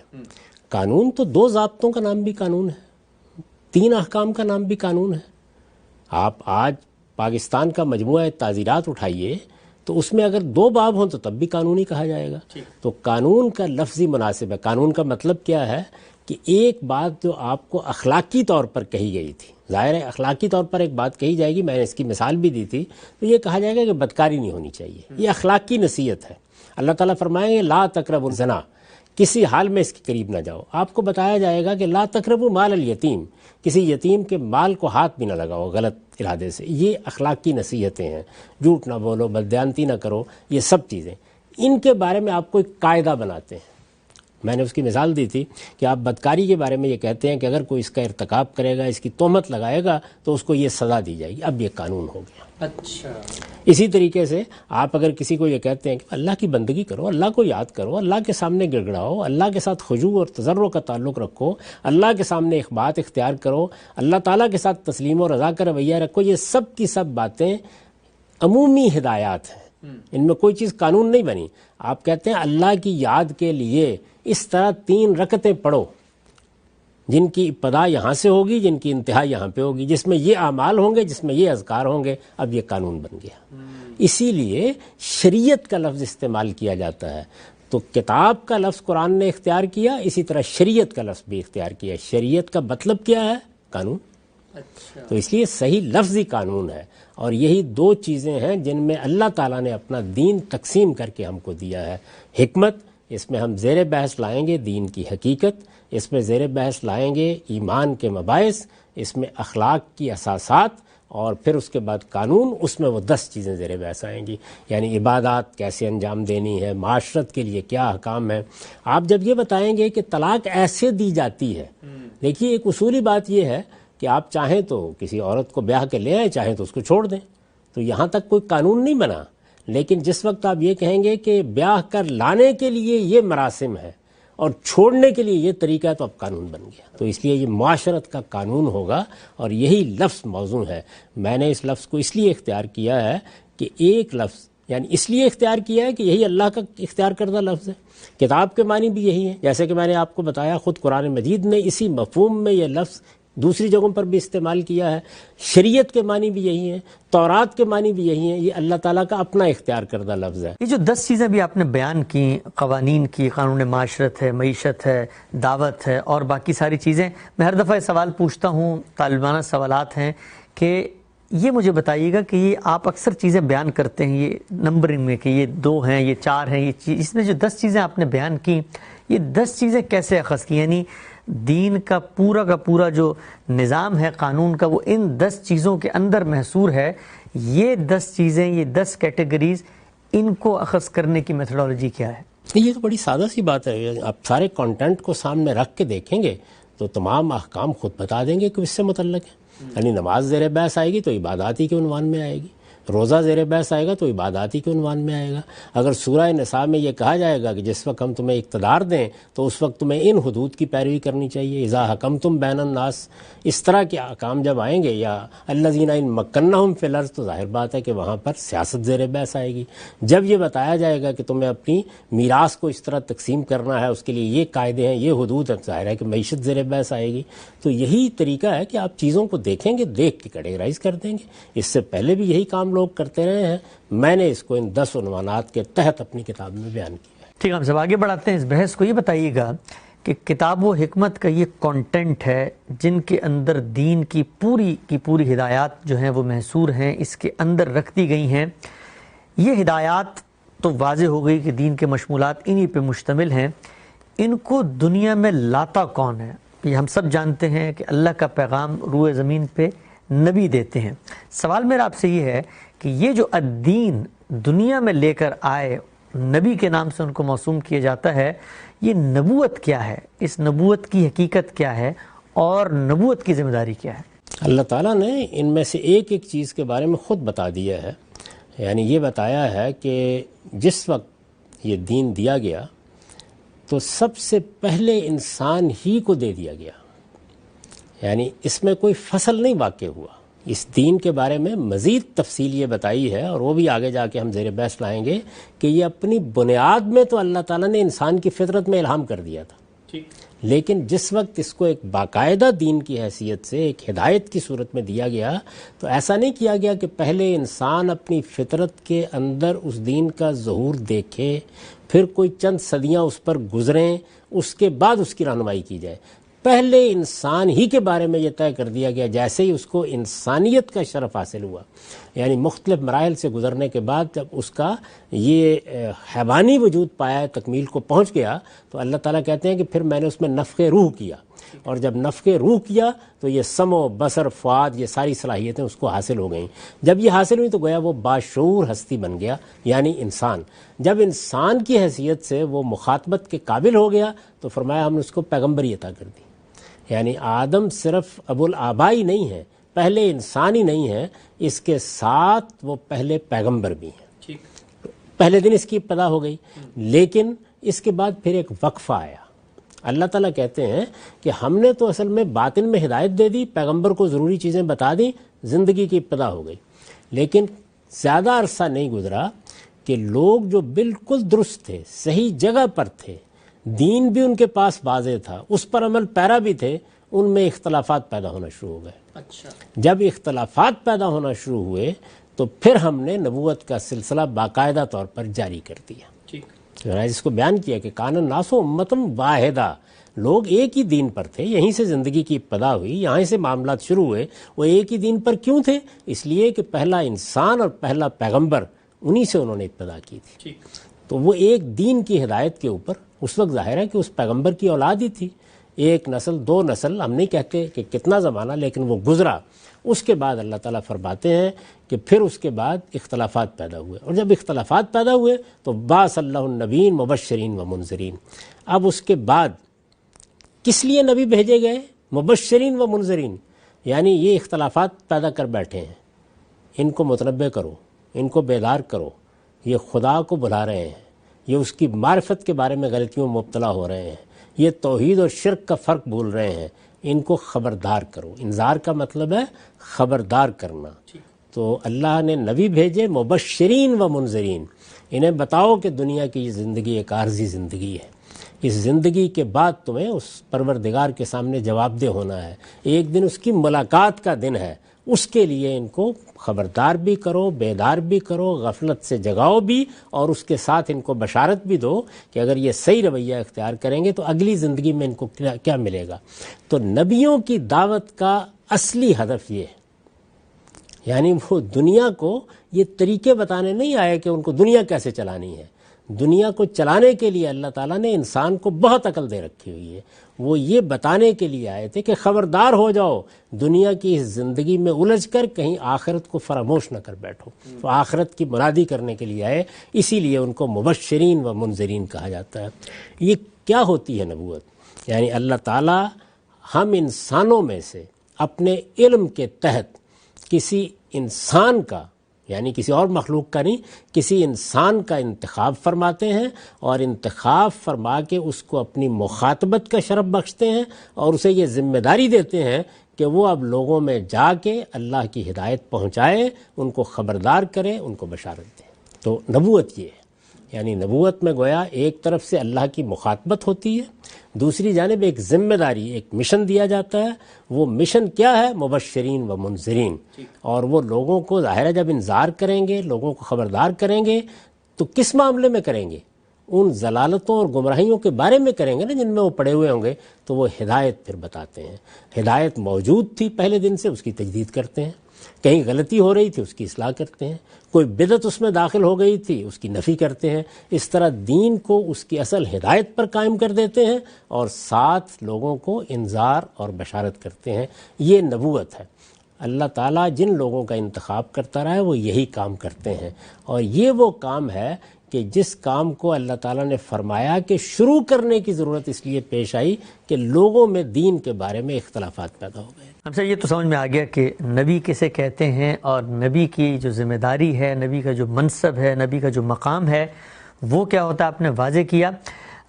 قانون تو 2 ضابطوں کا نام بھی قانون ہے، 3 احکام کا نام بھی قانون ہے. آپ آج پاکستان کا مجموعہ تعزیرات اٹھائیے تو اس میں اگر 2 باب ہوں تو تب بھی قانونی کہا جائے گا. تو قانون کا لفظی مناسب ہے. قانون کا مطلب کیا ہے کہ ایک بات جو آپ کو اخلاقی طور پر کہی گئی تھی، ظاہر ہے اخلاقی طور پر ایک بات کہی جائے گی، میں نے اس کی مثال بھی دی تھی، تو یہ کہا جائے گا کہ بدکاری نہیں ہونی چاہیے. یہ اخلاقی نصیحت ہے. اللہ تعالیٰ فرمائیں گے لا تقربوا الزنا، کسی حال میں اس کے قریب نہ جاؤ. آپ کو بتایا جائے گا کہ لا تقربوا مال الیتیم، کسی یتیم کے مال کو ہاتھ بھی نہ لگاؤ غلط ارادے سے. یہ اخلاقی نصیحتیں ہیں. جھوٹ نہ بولو، بددیانتی نہ کرو، یہ سب چیزیں ان کے بارے میں آپ کو ایک قاعدہ بناتے ہیں. میں نے اس کی مثال دی تھی کہ آپ بدکاری کے بارے میں یہ کہتے ہیں کہ اگر کوئی اس کا ارتکاب کرے گا، اس کی تہمت لگائے گا تو اس کو یہ سزا دی جائے گی. اب یہ قانون ہو گیا. اچھا، اسی طریقے سے آپ اگر کسی کو یہ کہتے ہیں کہ اللہ کی بندگی کرو، اللہ کو یاد کرو، اللہ کے سامنے گڑ گڑاؤ، اللہ کے ساتھ خضوع اور تضرع کا تعلق رکھو، اللہ کے سامنے ایک بات اختیار کرو، اللہ تعالیٰ کے ساتھ تسلیم و رضا کا رویہ رکھو، یہ سب کی سب باتیں عمومی ہدایات ہیں. ان میں کوئی چیز قانون نہیں بنی. آپ کہتے ہیں اللہ کی یاد کے لیے اس طرح 3 رکعتیں پڑھو جن کی ابتدا یہاں سے ہوگی، جن کی انتہا یہاں پہ ہوگی، جس میں یہ اعمال ہوں گے، جس میں یہ اذکار ہوں گے. اب یہ قانون بن گیا. اسی لیے شریعت کا لفظ استعمال کیا جاتا ہے. تو کتاب کا لفظ قرآن نے اختیار کیا، اسی طرح شریعت کا لفظ بھی اختیار کیا. شریعت کا مطلب کیا ہے؟ قانون. تو اس لیے صحیح لفظی قانون ہے. اور یہی 2 چیزیں ہیں جن میں اللہ تعالیٰ نے اپنا دین تقسیم کر کے ہم کو دیا ہے. حکمت، اس میں ہم زیر بحث لائیں گے دین کی حقیقت، اس میں زیر بحث لائیں گے ایمان کے مباحث، اس میں اخلاق کی اساسات، اور پھر اس کے بعد قانون، اس میں وہ 10 چیزیں زیر بحث آئیں گی. یعنی عبادات کیسے انجام دینی ہے، معاشرت کے لیے کیا احکام ہے. آپ جب یہ بتائیں گے کہ طلاق ایسے دی جاتی ہے، دیکھیے ایک اصولی بات یہ ہے کہ آپ چاہیں تو کسی عورت کو بیاہ کے لے آئیں، چاہیں تو اس کو چھوڑ دیں. تو یہاں تک کوئی قانون نہیں بنا. لیکن جس وقت آپ یہ کہیں گے کہ بیاہ کر لانے کے لیے یہ مراسم ہے اور چھوڑنے کے لیے یہ طریقہ ہے، تو اب قانون بن گیا. تو اس لیے یہ معاشرت کا قانون ہوگا، اور یہی لفظ موضوع ہے. میں نے اس لفظ کو اس لیے اختیار کیا ہے کہ ایک لفظ، یعنی اس لیے اختیار کیا ہے کہ یہی اللہ کا اختیار کردہ لفظ ہے. کتاب کے معنی بھی یہی ہے، جیسے کہ میں نے آپ کو بتایا خود قرآن مجید نے اسی مفہوم میں یہ لفظ دوسری جگہوں پر بھی استعمال کیا ہے. شریعت کے معنی بھی یہی ہیں، تورات کے معنی بھی یہی ہیں. یہ اللہ تعالیٰ کا اپنا اختیار کردہ لفظ ہے. یہ جو 10 چیزیں بھی آپ نے بیان کی، قوانین کی، قانون معاشرت ہے، معیشت ہے، دعوت ہے، اور باقی ساری چیزیں، میں ہر دفعہ سوال پوچھتا ہوں، طالبانہ سوالات ہیں کہ یہ مجھے بتائیے گا کہ یہ آپ اکثر چیزیں بیان کرتے ہیں یہ نمبرنگ میں کہ یہ 2 ہیں، یہ 4 ہیں، یہ چیز، اس میں جو 10 چیزیں آپ نے بیان کی، یہ 10 چیزیں کیسے اخذ کی؟ یعنی دین کا پورا جو نظام ہے قانون کا، وہ ان 10 چیزوں کے اندر محصور ہے. یہ 10 چیزیں، یہ 10 کیٹیگریز، ان کو اخذ کرنے کی میتھڈالوجی کیا ہے؟ یہ تو بڑی سادہ سی بات ہے. آپ سارے کانٹینٹ کو سامنے رکھ کے دیکھیں گے تو تمام احکام خود بتا دیں گے کہ اس سے متعلق ہے. یعنی نماز زیر بحث آئے گی تو عبادات ہی کے عنوان میں آئے گی. روزہ زیر بحث آئے گا تو عباداتی کے عنوان میں آئے گا. اگر سورہ نساء میں یہ کہا جائے گا کہ جس وقت ہم تمہیں اقتدار دیں تو اس وقت تمہیں ان حدود کی پیروی کرنی چاہیے، اذا حکمتم بین الناس، اس طرح کے احکام جب آئیں گے، یا الذین ان مکنہم فی الارض، تو ظاہر بات ہے کہ وہاں پر سیاست زیر بحث آئے گی. جب یہ بتایا جائے گا کہ تمہیں اپنی میراث کو اس طرح تقسیم کرنا ہے، اس کے لیے یہ قاعدے ہیں، یہ حدود ہیں، ظاہر ہے کہ معیشت زیر بحث آئے گی. تو یہی طریقہ ہے کہ آپ چیزوں کو دیکھیں گے، دیکھ کے کیٹیگرائز کر دیں گے. اس سے پہلے بھی یہی کام لوگ کرتے رہے ہیں. میں نے اس کو ان 10 عنوانات کے تحت اپنی کتاب میں بیان کیا ہے. ٹھیک، ہم سب آگے بڑھاتے ہیں اس بحث کو. یہ بتائیے گا کہ کتاب و حکمت کا یہ کانٹینٹ ہے جن کے اندر دین کی پوری ہدایات جو ہیں وہ محصور ہیں، اس کے اندر رکھ دی گئی ہیں. یہ ہدایات تو واضح ہو گئی کہ دین کے مشمولات انہی پہ مشتمل ہیں. ان کو دنیا میں لاتا کون ہے؟ یہ ہم سب جانتے ہیں کہ اللہ کا پیغام روئے زمین پہ نبی دیتے ہیں. سوال میرا آپ سے یہ ہے کہ یہ جو الدین دنیا میں لے کر آئے، نبی کے نام سے ان کو موسوم کیا جاتا ہے، یہ نبوت کیا ہے؟ اس نبوت کی حقیقت کیا ہے اور نبوت کی ذمہ داری کیا ہے؟ اللہ تعالیٰ نے ان میں سے ایک ایک چیز کے بارے میں خود بتا دیا ہے. یعنی یہ بتایا ہے کہ جس وقت یہ دین دیا گیا تو سب سے پہلے انسان ہی کو دے دیا گیا. یعنی اس میں کوئی فصل نہیں واقع ہوا. اس دین کے بارے میں مزید تفصیل یہ بتائی ہے، اور وہ بھی آگے جا کے ہم زیر بحث لائیں گے، کہ یہ اپنی بنیاد میں تو اللہ تعالیٰ نے انسان کی فطرت میں الہام کر دیا تھا. لیکن جس وقت اس کو ایک باقاعدہ دین کی حیثیت سے ایک ہدایت کی صورت میں دیا گیا تو ایسا نہیں کیا گیا کہ پہلے انسان اپنی فطرت کے اندر اس دین کا ظہور دیکھے، پھر کوئی چند صدیاں اس پر گزریں، اس کے بعد اس کی رہنمائی کی جائے. پہلے انسان ہی کے بارے میں یہ طے کر دیا گیا جیسے ہی اس کو انسانیت کا شرف حاصل ہوا. یعنی مختلف مراحل سے گزرنے کے بعد جب اس کا یہ حیوانی وجود پایا، تکمیل کو پہنچ گیا، تو اللہ تعالیٰ کہتے ہیں کہ پھر میں نے اس میں نفخ روح کیا. اور جب نفخ روح کیا تو یہ سمع، بصر، فؤاد، یہ ساری صلاحیتیں اس کو حاصل ہو گئیں. جب یہ حاصل ہوئی تو گویا وہ باشعور ہستی بن گیا، یعنی انسان. جب انسان کی حیثیت سے وہ مخاطبت کے قابل ہو گیا تو فرمایا ہم نے اس کو پیغمبری عطا کر دی. یعنی آدم صرف ابو الآبائی نہیں ہے، پہلے انسان ہی نہیں ہے، اس کے ساتھ وہ پہلے پیغمبر بھی ہیں. پہلے دن اس کی ابتدا ہو گئی، لیکن اس کے بعد پھر ایک وقفہ آیا. اللہ تعالیٰ کہتے ہیں کہ ہم نے تو اصل میں باطن میں ہدایت دے دی، پیغمبر کو ضروری چیزیں بتا دیں، زندگی کی ابتدا ہو گئی. لیکن زیادہ عرصہ نہیں گزرا کہ لوگ جو بالکل درست تھے، صحیح جگہ پر تھے، دین بھی ان کے پاس واضح تھا، اس پر عمل پیرا بھی تھے، ان میں اختلافات پیدا ہونا شروع ہو گئے. جب اختلافات پیدا ہونا شروع ہوئے تو پھر ہم نے نبوت کا سلسلہ باقاعدہ طور پر جاری کر دیا. اس کو بیان کیا کہ کان الناس امۃ واحدہ، لوگ ایک ہی دین پر تھے، یہیں سے زندگی کی ابتدا ہوئی، یہیں سے معاملات شروع ہوئے. وہ ایک ہی دین پر کیوں تھے؟ اس لیے کہ پہلا انسان اور پہلا پیغمبر انہی سے انہوں نے ابتدا کی تھی. تو وہ ایک دین کی ہدایت کے اوپر اس وقت ظاہر ہے کہ اس پیغمبر کی اولاد ہی تھی. ایک نسل، دو نسل، ہم نہیں کہتے کہ کتنا زمانہ، لیکن وہ گزرا. اس کے بعد اللہ تعالیٰ فرماتے ہیں کہ پھر اس کے بعد اختلافات پیدا ہوئے، اور جب اختلافات پیدا ہوئے تو بعث اللہ النبیین مبشرین و منذرین. اب اس کے بعد کس لیے نبی بھیجے گئے؟ مبشرین و منذرین. یعنی یہ اختلافات پیدا کر بیٹھے ہیں، ان کو متنبہ کرو، ان کو بیدار کرو، یہ خدا کو بلا رہے ہیں، یہ اس کی معرفت کے بارے میں غلطیوں میں مبتلا ہو رہے ہیں، یہ توحید اور شرک کا فرق بھول رہے ہیں، ان کو خبردار کرو. انذار کا مطلب ہے خبردار کرنا. تو اللہ نے نبی بھیجے مبشرین و منذرین. انہیں بتاؤ کہ دنیا کی یہ زندگی ایک عارضی زندگی ہے، اس زندگی کے بعد تمہیں اس پروردگار کے سامنے جواب دہ ہونا ہے، ایک دن اس کی ملاقات کا دن ہے. اس کے لیے ان کو خبردار بھی کرو، بیدار بھی کرو، غفلت سے جگاؤ بھی، اور اس کے ساتھ ان کو بشارت بھی دو کہ اگر یہ صحیح رویہ اختیار کریں گے تو اگلی زندگی میں ان کو کیا ملے گا. تو نبیوں کی دعوت کا اصلی ہدف یہ ہے، یعنی وہ دنیا کو یہ طریقے بتانے نہیں آئے کہ ان کو دنیا کیسے چلانی ہے. دنیا کو چلانے کے لیے اللہ تعالیٰ نے انسان کو بہت عقل دے رکھی ہوئی ہے. وہ یہ بتانے کے لیے آئے تھے کہ خبردار ہو جاؤ، دنیا کی اس زندگی میں الجھ کر کہیں آخرت کو فراموش نہ کر بیٹھو. تو آخرت کی منادی کرنے کے لیے آئے، اسی لیے ان کو مبشرین و منذرین کہا جاتا ہے. یہ کیا ہوتی ہے نبوت؟ یعنی اللہ تعالیٰ ہم انسانوں میں سے اپنے علم کے تحت کسی انسان کا یعنی کسی اور مخلوق کا نہیں، کسی انسان کا انتخاب فرماتے ہیں، اور انتخاب فرما کے اس کو اپنی مخاطبت کا شرف بخشتے ہیں، اور اسے یہ ذمہ داری دیتے ہیں کہ وہ اب لوگوں میں جا کے اللہ کی ہدایت پہنچائے، ان کو خبردار کرے، ان کو بشارت دے۔ تو نبوت یہ ہے، یعنی نبوت میں گویا ایک طرف سے اللہ کی مخاطبت ہوتی ہے، دوسری جانب ایک ذمہ داری، ایک مشن دیا جاتا ہے۔ وہ مشن کیا ہے؟ مبشرین و منذرین، اور وہ لوگوں کو ظاہر ہے جب انذار کریں گے، لوگوں کو خبردار کریں گے، تو کس معاملے میں کریں گے؟ ان ضلالتوں اور گمراہیوں کے بارے میں کریں گے نا جن میں وہ پڑے ہوئے ہوں گے، تو وہ ہدایت پھر بتاتے ہیں۔ ہدایت موجود تھی پہلے دن سے، اس کی تجدید کرتے ہیں، کہیں غلطی ہو رہی تھی اس کی اصلاح کرتے ہیں، کوئی بدعت اس میں داخل ہو گئی تھی اس کی نفی کرتے ہیں۔ اس طرح دین کو اس کی اصل ہدایت پر قائم کر دیتے ہیں، اور ساتھ لوگوں کو انذار اور بشارت کرتے ہیں۔ یہ نبوت ہے۔ اللہ تعالیٰ جن لوگوں کا انتخاب کرتا رہا ہے وہ یہی کام کرتے ہیں، اور یہ وہ کام ہے کہ جس کام کو اللہ تعالیٰ نے فرمایا کہ شروع کرنے کی ضرورت اس لیے پیش آئی کہ لوگوں میں دین کے بارے میں اختلافات پیدا ہو گئے۔ ہم سے یہ تو سمجھ میں آ گیا کہ نبی کسے کہتے ہیں، اور نبی کی جو ذمہ داری ہے، نبی کا جو منصب ہے، نبی کا جو مقام ہے وہ کیا ہوتا ہے، آپ نے واضح کیا۔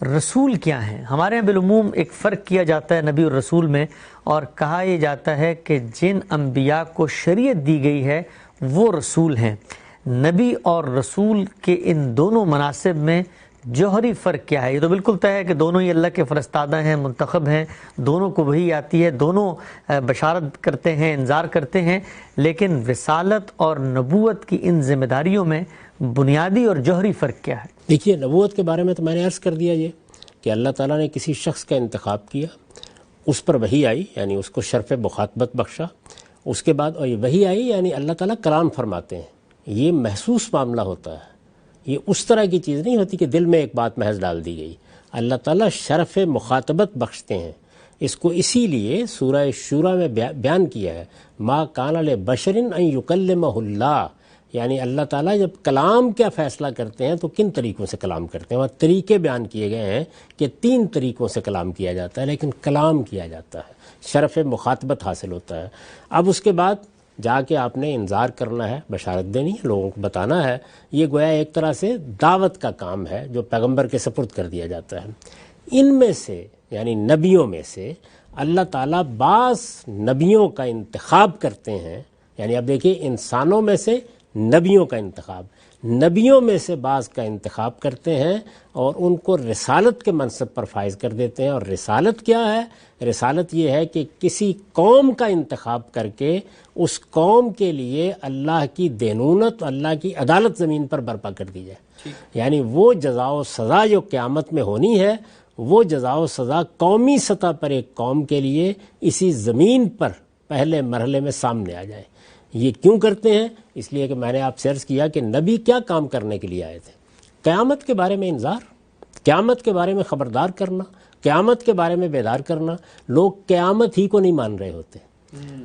رسول کیا ہیں؟ ہمارے یہاں بالعموم ایک فرق کیا جاتا ہے نبی اور رسول میں، اور کہا یہ جاتا ہے کہ جن انبیاء کو شریعت دی گئی ہے وہ رسول ہیں۔ نبی اور رسول کے ان دونوں مناصب میں جوہری فرق کیا ہے؟ یہ تو بالکل طے ہے کہ دونوں ہی اللہ کے فرستادہ ہیں، منتخب ہیں، دونوں کو وحی آتی ہے، دونوں بشارت کرتے ہیں، انذار کرتے ہیں، لیکن رسالت اور نبوت کی ان ذمہ داریوں میں بنیادی اور جوہری فرق کیا ہے؟ دیکھیے، نبوت کے بارے میں تو میں نے عرض کر دیا یہ کہ اللہ تعالیٰ نے کسی شخص کا انتخاب کیا، اس پر وحی آئی، یعنی اس کو شرف مخاطبت بخشا، اس کے بعد اور یہ وحی آئی یعنی اللہ تعالیٰ کلام فرماتے ہیں۔ یہ محسوس معاملہ ہوتا ہے، یہ اس طرح کی چیز نہیں ہوتی کہ دل میں ایک بات محض ڈال دی گئی۔ اللہ تعالیٰ شرف مخاطبت بخشتے ہیں۔ اس کو اسی لیے سورہ شورى میں بیان کیا ہے، ما کان لبشر ان یکلمہ اللہ، یعنی اللہ تعالیٰ جب کلام کا فیصلہ کرتے ہیں تو کن طریقوں سے کلام کرتے ہیں، وہاں طریقے بیان کیے گئے ہیں کہ 3 طریقوں سے کلام کیا جاتا ہے، لیکن کلام کیا جاتا ہے، شرف مخاطبت حاصل ہوتا ہے۔ اب اس کے بعد جا کے آپ نے انذار کرنا ہے، بشارت دینی ہے، لوگوں کو بتانا ہے۔ یہ گویا ایک طرح سے دعوت کا کام ہے جو پیغمبر کے سپرد کر دیا جاتا ہے۔ ان میں سے یعنی نبیوں میں سے اللہ تعالیٰ بعض نبیوں کا انتخاب کرتے ہیں، یعنی اب دیکھیے انسانوں میں سے نبیوں کا انتخاب، نبیوں میں سے بعض کا انتخاب کرتے ہیں اور ان کو رسالت کے منصب پر فائز کر دیتے ہیں۔ اور رسالت کیا ہے؟ رسالت یہ ہے کہ کسی قوم کا انتخاب کر کے اس قوم کے لیے اللہ کی دینونت، اللہ کی عدالت زمین پر برپا کر دی جائے، یعنی وہ جزا و سزا جو قیامت میں ہونی ہے، وہ جزا و سزا قومی سطح پر ایک قوم کے لیے اسی زمین پر پہلے مرحلے میں سامنے آ جائے۔ یہ کیوں کرتے ہیں؟ اس لیے کہ میں نے آپ سے عرض کیا کہ نبی کیا کام کرنے کے لیے آئے تھے؟ قیامت کے بارے میں انذار، قیامت کے بارے میں خبردار کرنا، قیامت کے بارے میں بیدار کرنا۔ لوگ قیامت ہی کو نہیں مان رہے ہوتے،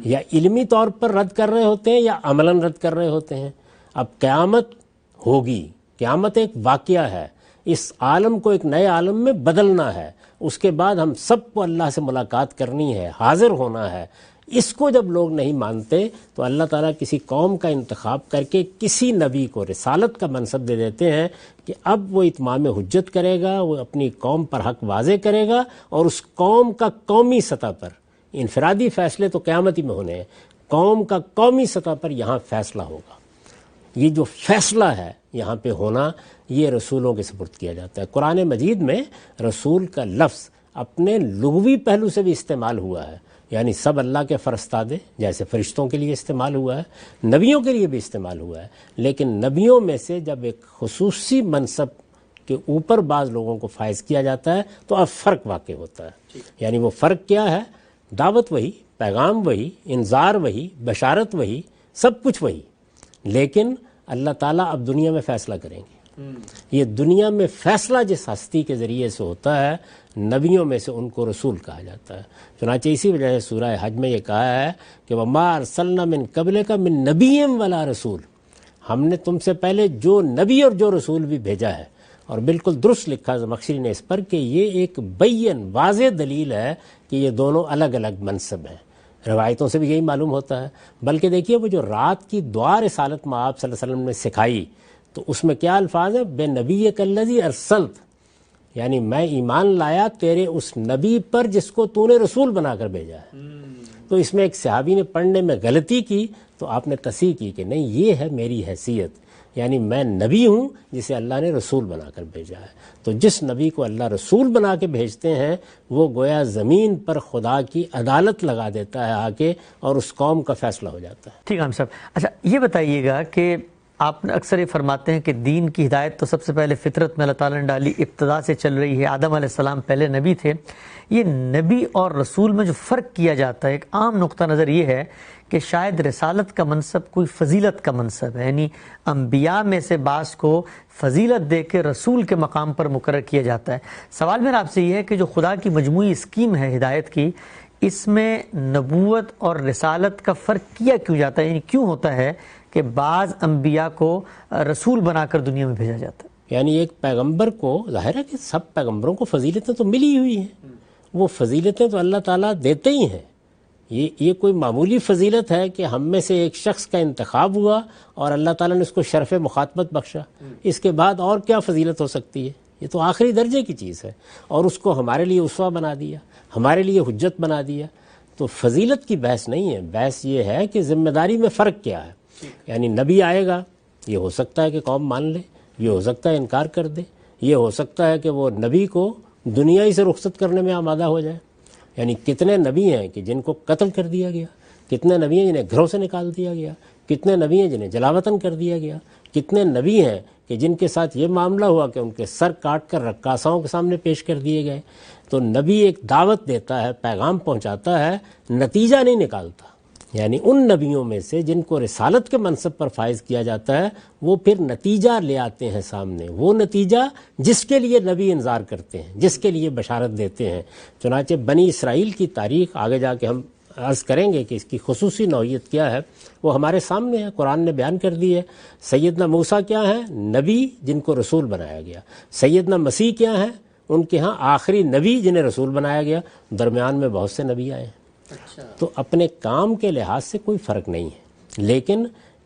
یا علمی طور پر رد کر رہے ہوتے ہیں یا عملاً رد کر رہے ہوتے ہیں۔ اب قیامت ہوگی، قیامت ایک واقعہ ہے، اس عالم کو ایک نئے عالم میں بدلنا ہے، اس کے بعد ہم سب کو اللہ سے ملاقات کرنی ہے، حاضر ہونا ہے۔ اس کو جب لوگ نہیں مانتے تو اللہ تعالیٰ کسی قوم کا انتخاب کر کے کسی نبی کو رسالت کا منصب دے دیتے ہیں کہ اب وہ اتمام حجت کرے گا، وہ اپنی قوم پر حق واضح کرے گا، اور اس قوم کا قومی سطح پر، انفرادی فیصلے تو قیامتی میں ہونے ہیں، قوم کا قومی سطح پر یہاں فیصلہ ہوگا۔ یہ جو فیصلہ ہے یہاں پہ ہونا، یہ رسولوں کے سپرد کیا جاتا ہے۔ قرآن مجید میں رسول کا لفظ اپنے لغوی پہلو سے بھی استعمال ہوا ہے، یعنی سب اللہ کے فرستادے جیسے فرشتوں کے لیے استعمال ہوا ہے، نبیوں کے لیے بھی استعمال ہوا ہے، لیکن نبیوں میں سے جب ایک خصوصی منصب کے اوپر بعض لوگوں کو فائز کیا جاتا ہے تو اب فرق واقع ہوتا ہے۔ یعنی وہ فرق کیا ہے؟ دعوت وہی، پیغام وہی، انذار وہی، بشارت وہی، سب کچھ وہی، لیکن اللہ تعالیٰ اب دنیا میں فیصلہ کریں گے۔ یہ دنیا میں فیصلہ جس ہستی کے ذریعے سے ہوتا ہے، نبیوں میں سے ان کو رسول کہا جاتا ہے۔ چنانچہ اسی وجہ سے سورہ حج میں یہ کہا ہے کہ وَمَا أَرْسَلْنَا مِن قَبْلِكَ مِن نَبِيٍّ وَلَا رَسُولٍ، ہم نے تم سے پہلے جو نبی اور جو رسول بھی بھیجا ہے۔ اور بالکل درست لکھا زمخشری نے اس پر کہ یہ ایک بین واضح دلیل ہے کہ یہ دونوں الگ الگ منصب ہیں۔ روایتوں سے بھی یہی معلوم ہوتا ہے. بلکہ دیکھیے وہ جو رات کی دعا رسالت میں آپ صلی اللہ علیہ وسلم نے سکھائی تو اس میں کیا الفاظ ہیں؟ بے نبی کالذی ارسلت، یعنی میں ایمان لایا تیرے اس نبی پر جس کو تو نے رسول بنا کر بھیجا ہے. تو اس میں ایک صحابی نے پڑھنے میں غلطی کی تو آپ نے تصحیح کی کہ نہیں یہ ہے میری حیثیت، یعنی میں نبی ہوں جسے اللہ نے رسول بنا کر بھیجا ہے. تو جس نبی کو اللہ رسول بنا کے بھیجتے ہیں وہ گویا زمین پر خدا کی عدالت لگا دیتا ہے آ کے، اور اس قوم کا فیصلہ ہو جاتا ہے. ٹھیک ہے صاحب. اچھا یہ بتائیے گا کہ آپ اکثر یہ فرماتے ہیں کہ دین کی ہدایت تو سب سے پہلے فطرت میں اللہ تعالیٰ نے ڈالی، ابتدا سے چل رہی ہے. آدم علیہ السلام پہلے نبی تھے. یہ نبی اور رسول میں جو فرق کیا جاتا ہے، ایک عام نقطہ نظر یہ ہے کہ شاید رسالت کا منصب کوئی فضیلت کا منصب ہے، یعنی انبیاء میں سے بعض کو فضیلت دے کے رسول کے مقام پر مقرر کیا جاتا ہے. سوال میرا آپ سے یہ ہے کہ جو خدا کی مجموعی اسکیم ہے ہدایت کی، اس میں نبوت اور رسالت کا فرق کیا کیوں جاتا ہے؟ یعنی کیوں ہوتا ہے کہ بعض انبیاء کو رسول بنا کر دنیا میں بھیجا جاتا ہے؟ یعنی ایک پیغمبر کو، ظاہر ہے کہ سب پیغمبروں کو فضیلتیں تو ملی ہوئی ہیں، وہ فضیلتیں تو اللہ تعالیٰ دیتے ہی ہیں. یہ کوئی معمولی فضیلت ہے کہ ہم میں سے ایک شخص کا انتخاب ہوا اور اللہ تعالیٰ نے اس کو شرف مخاطبت بخشا. اس کے بعد اور کیا فضیلت ہو سکتی ہے؟ یہ تو آخری درجے کی چیز ہے، اور اس کو ہمارے لیے اسوہ بنا دیا، ہمارے لیے حجت بنا دیا. تو فضیلت کی بحث نہیں ہے، بحث یہ ہے کہ ذمہ داری میں فرق کیا ہے. یعنی نبی آئے گا، یہ ہو سکتا ہے کہ قوم مان لے، یہ ہو سکتا ہے انکار کر دے، یہ ہو سکتا ہے کہ وہ نبی کو دنیا ہی سے رخصت کرنے میں آمادہ ہو جائے. یعنی کتنے نبی ہیں کہ جن کو قتل کر دیا گیا، کتنے نبی ہیں جنہیں گھروں سے نکال دیا گیا، کتنے نبی ہیں جنہیں جلاوطن کر دیا گیا، کتنے نبی ہیں کہ جن کے ساتھ یہ معاملہ ہوا کہ ان کے سر کاٹ کر رقاصاؤں کے سامنے پیش کر دیے گئے. تو نبی ایک دعوت دیتا ہے، پیغام پہنچاتا ہے، نتیجہ نہیں نکالتا. یعنی ان نبیوں میں سے جن کو رسالت کے منصب پر فائز کیا جاتا ہے وہ پھر نتیجہ لے آتے ہیں سامنے، وہ نتیجہ جس کے لیے نبی انذار کرتے ہیں، جس کے لیے بشارت دیتے ہیں. چنانچہ بنی اسرائیل کی تاریخ آگے جا کے ہم عرض کریں گے کہ اس کی خصوصی نوعیت کیا ہے، وہ ہمارے سامنے ہے، قرآن نے بیان کر دی ہے. سیدنا موسیٰ کیا ہیں؟ نبی جن کو رسول بنایا گیا. سیدنا مسیح کیا ہیں؟ ان کے ہاں آخری نبی جنہیں رسول بنایا گیا. درمیان میں بہت سے نبی آئے ہیں. تو اپنے کام کے لحاظ سے کوئی فرق نہیں ہے، لیکن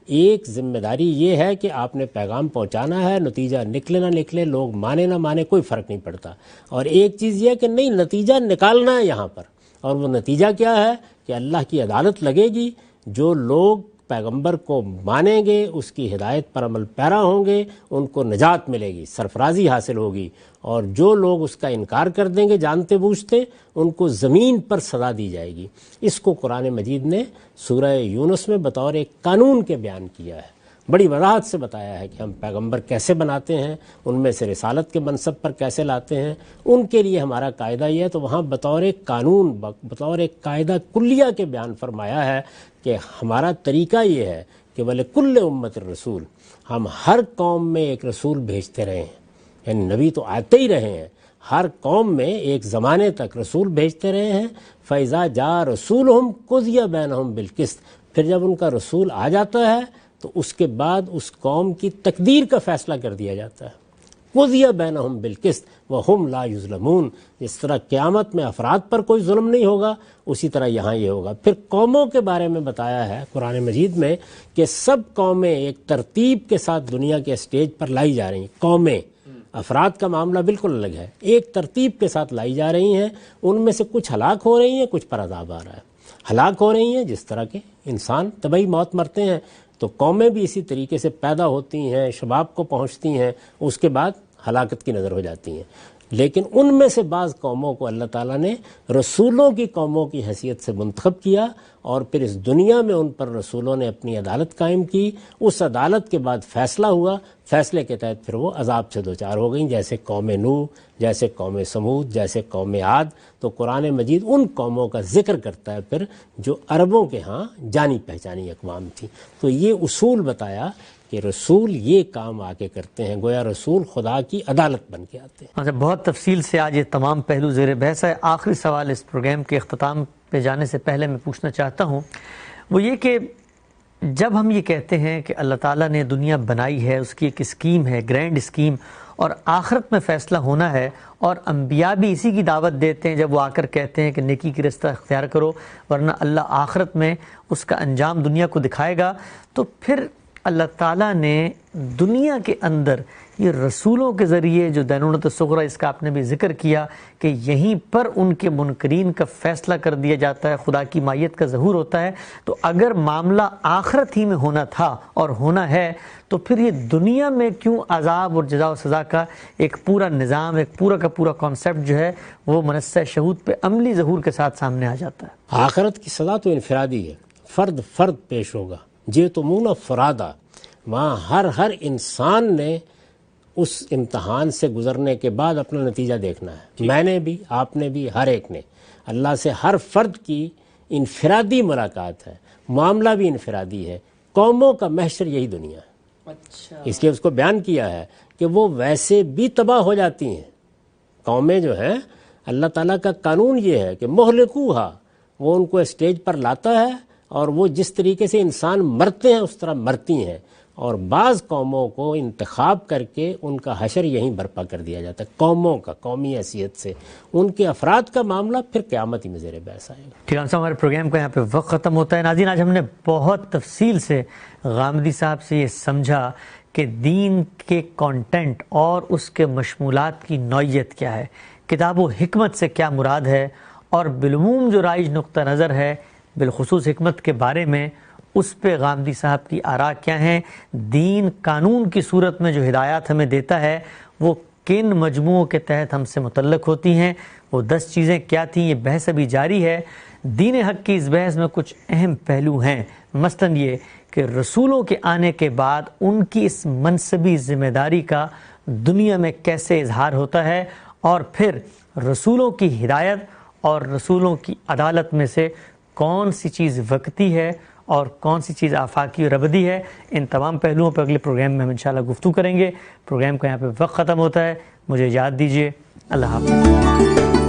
ایک ذمہ داری یہ ہے کہ آپ نے پیغام پہنچانا ہے، نتیجہ نکلے نہ نکلے، لوگ مانے نہ مانے، کوئی فرق نہیں پڑتا. اور ایک چیز یہ ہے کہ نہیں، نتیجہ نکالنا ہے یہاں پر، اور وہ نتیجہ کیا ہے کہ اللہ کی عدالت لگے گی. جو لوگ پیغمبر کو مانیں گے، اس کی ہدایت پر عمل پیرا ہوں گے، ان کو نجات ملے گی، سرفرازی حاصل ہوگی. اور جو لوگ اس کا انکار کر دیں گے جانتے بوجھتے، ان کو زمین پر سزا دی جائے گی. اس کو قرآن مجید نے سورہ یونس میں بطور ایک قانون کے بیان کیا ہے، بڑی وضاحت سے بتایا ہے کہ ہم پیغمبر کیسے بناتے ہیں، ان میں سے رسالت کے منصب پر کیسے لاتے ہیں، ان کے لیے ہمارا قاعدہ یہ ہے. تو وہاں بطور ایک قانون، بطور ایک قاعدہ کلیہ کے بیان فرمایا ہے کہ ہمارا طریقہ یہ ہے کہ وَلِكُلِّ أُمَّةٍ رسول، ہم ہر قوم میں ایک رسول بھیجتے رہے ہیں. یعنی نبی تو آتے ہی رہے ہیں، ہر قوم میں ایک زمانے تک رسول بھیجتے رہے ہیں. فَإِذَا جَاءَ رَسُولُهُمْ قُضِيَ بَيْنَهُمْ بِالْقِسْطِ، پھر جب ان کا رسول آ جاتا ہے تو اس کے بعد اس قوم کی تقدیر کا فیصلہ کر دیا جاتا ہے. قُضِيَ بَيْنَهُمْ بِالْقِسْطِ وَهُمْ لَا يُظْلَمُونَ. جس طرح قیامت میں افراد پر کوئی ظلم نہیں ہوگا، اسی طرح یہاں یہ ہوگا. پھر قوموں کے بارے میں بتایا ہے قرآن مجید میں کہ سب قومیں ایک ترتیب کے ساتھ دنیا کے اسٹیج پر لائی جا رہی ہیں. قومیں، افراد کا معاملہ بالکل الگ ہے، ایک ترتیب کے ساتھ لائی جا رہی ہیں. ان میں سے کچھ ہلاک ہو رہی ہیں، کچھ پر عذاب آ رہا ہے. ہلاک ہو رہی ہیں جس طرح کے انسان طبعی موت مرتے ہیں، تو قومیں بھی اسی طریقے سے پیدا ہوتی ہیں، شباب کو پہنچتی ہیں، اس کے بعد ہلاکت کی نظر ہو جاتی ہیں. لیکن ان میں سے بعض قوموں کو اللہ تعالیٰ نے رسولوں کی قوموں کی حیثیت سے منتخب کیا، اور پھر اس دنیا میں ان پر رسولوں نے اپنی عدالت قائم کی. اس عدالت کے بعد فیصلہ ہوا، فیصلے کے تحت پھر وہ عذاب سے دوچار ہو گئیں، جیسے قوم نوح، جیسے قوم سمود، جیسے قوم عاد. تو قرآن مجید ان قوموں کا ذکر کرتا ہے پھر جو عربوں کے ہاں جانی پہچانی اقوام تھی. تو یہ اصول بتایا کہ رسول یہ کام آ کے کرتے ہیں، گویا رسول خدا کی عدالت بن کے آتے ہیں. اچھا، بہت تفصیل سے آج یہ تمام پہلو زیر بحث ہے. آخری سوال اس پروگرام کے اختتام پہ جانے سے پہلے میں پوچھنا چاہتا ہوں، وہ یہ کہ جب ہم یہ کہتے ہیں کہ اللہ تعالیٰ نے دنیا بنائی ہے، اس کی ایک اسکیم ہے، گرینڈ اسکیم، اور آخرت میں فیصلہ ہونا ہے، اور انبیاء بھی اسی کی دعوت دیتے ہیں جب وہ آ کر کہتے ہیں کہ نیکی کی رستہ اختیار کرو، ورنہ اللہ آخرت میں اس کا انجام دنیا کو دکھائے گا. تو پھر اللہ تعالیٰ نے دنیا کے اندر یہ رسولوں کے ذریعے جو دینونت الصغریٰ، اس کا آپ نے بھی ذکر کیا کہ یہیں پر ان کے منکرین کا فیصلہ کر دیا جاتا ہے، خدا کی مائیت کا ظہور ہوتا ہے. تو اگر معاملہ آخرت ہی میں ہونا تھا اور ہونا ہے تو پھر یہ دنیا میں کیوں عذاب اور جزا و سزا کا ایک پورا نظام، ایک پورا کا پورا کانسیپٹ جو ہے وہ منصہ شہود پہ عملی ظہور کے ساتھ سامنے آ جاتا ہے. آخرت کی سزا تو انفرادی ہے، فرد پیش ہوگا، جئتمون فرادا. وہاں ہر انسان نے اس امتحان سے گزرنے کے بعد اپنا نتیجہ دیکھنا ہے. میں نے بھی، آپ نے بھی، ہر ایک نے. اللہ سے ہر فرد کی انفرادی ملاقات ہے، معاملہ بھی انفرادی ہے. قوموں کا محشر یہی دنیا ہے. اس لیے اس کو بیان کیا ہے کہ وہ ویسے بھی تباہ ہو جاتی ہیں. قومیں جو ہیں، اللہ تعالیٰ کا قانون یہ ہے کہ مہلکوہا، وہ ان کو اسٹیج پر لاتا ہے اور وہ جس طریقے سے انسان مرتے ہیں اس طرح مرتی ہیں، اور بعض قوموں کو انتخاب کر کے ان کا حشر یہیں برپا کر دیا جاتا ہے. قوموں کا، قومی حیثیت سے ان کے افراد کا معاملہ پھر قیامت ہی میں زیر بحث آئے گا. ٹھیک ہے صاحب، ہمارے پروگرام کا یہاں پہ وقت ختم ہوتا ہے. ناظرین، آج ہم نے بہت تفصیل سے غامدی صاحب سے یہ سمجھا کہ دین کے کانٹینٹ اور اس کے مشمولات کی نوعیت کیا ہے، کتاب و حکمت سے کیا مراد ہے، اور بالعموم جو رائج نقطہ نظر ہے بالخصوص حکمت کے بارے میں، اس پہ غامدی صاحب کی آراء کیا ہیں. دین قانون کی صورت میں جو ہدایات ہمیں دیتا ہے وہ کن مجموعوں کے تحت ہم سے متعلق ہوتی ہیں، وہ 10 چیزیں کیا تھیں، یہ بحث ابھی جاری ہے. دین حق کی اس بحث میں کچھ اہم پہلو ہیں، مثلاً یہ کہ رسولوں کے آنے کے بعد ان کی اس منصبی ذمہ داری کا دنیا میں کیسے اظہار ہوتا ہے، اور پھر رسولوں کی ہدایت اور رسولوں کی عدالت میں سے کون سی چیز وقتی ہے اور کون سی چیز آفاقی اور ابدی ہے. ان تمام پہلوؤں پر اگلے پروگرام میں ہم انشاءاللہ گفتگو کریں گے. پروگرام کا یہاں پہ وقت ختم ہوتا ہے. مجھے اجازت دیجیے. اللہ حافظ.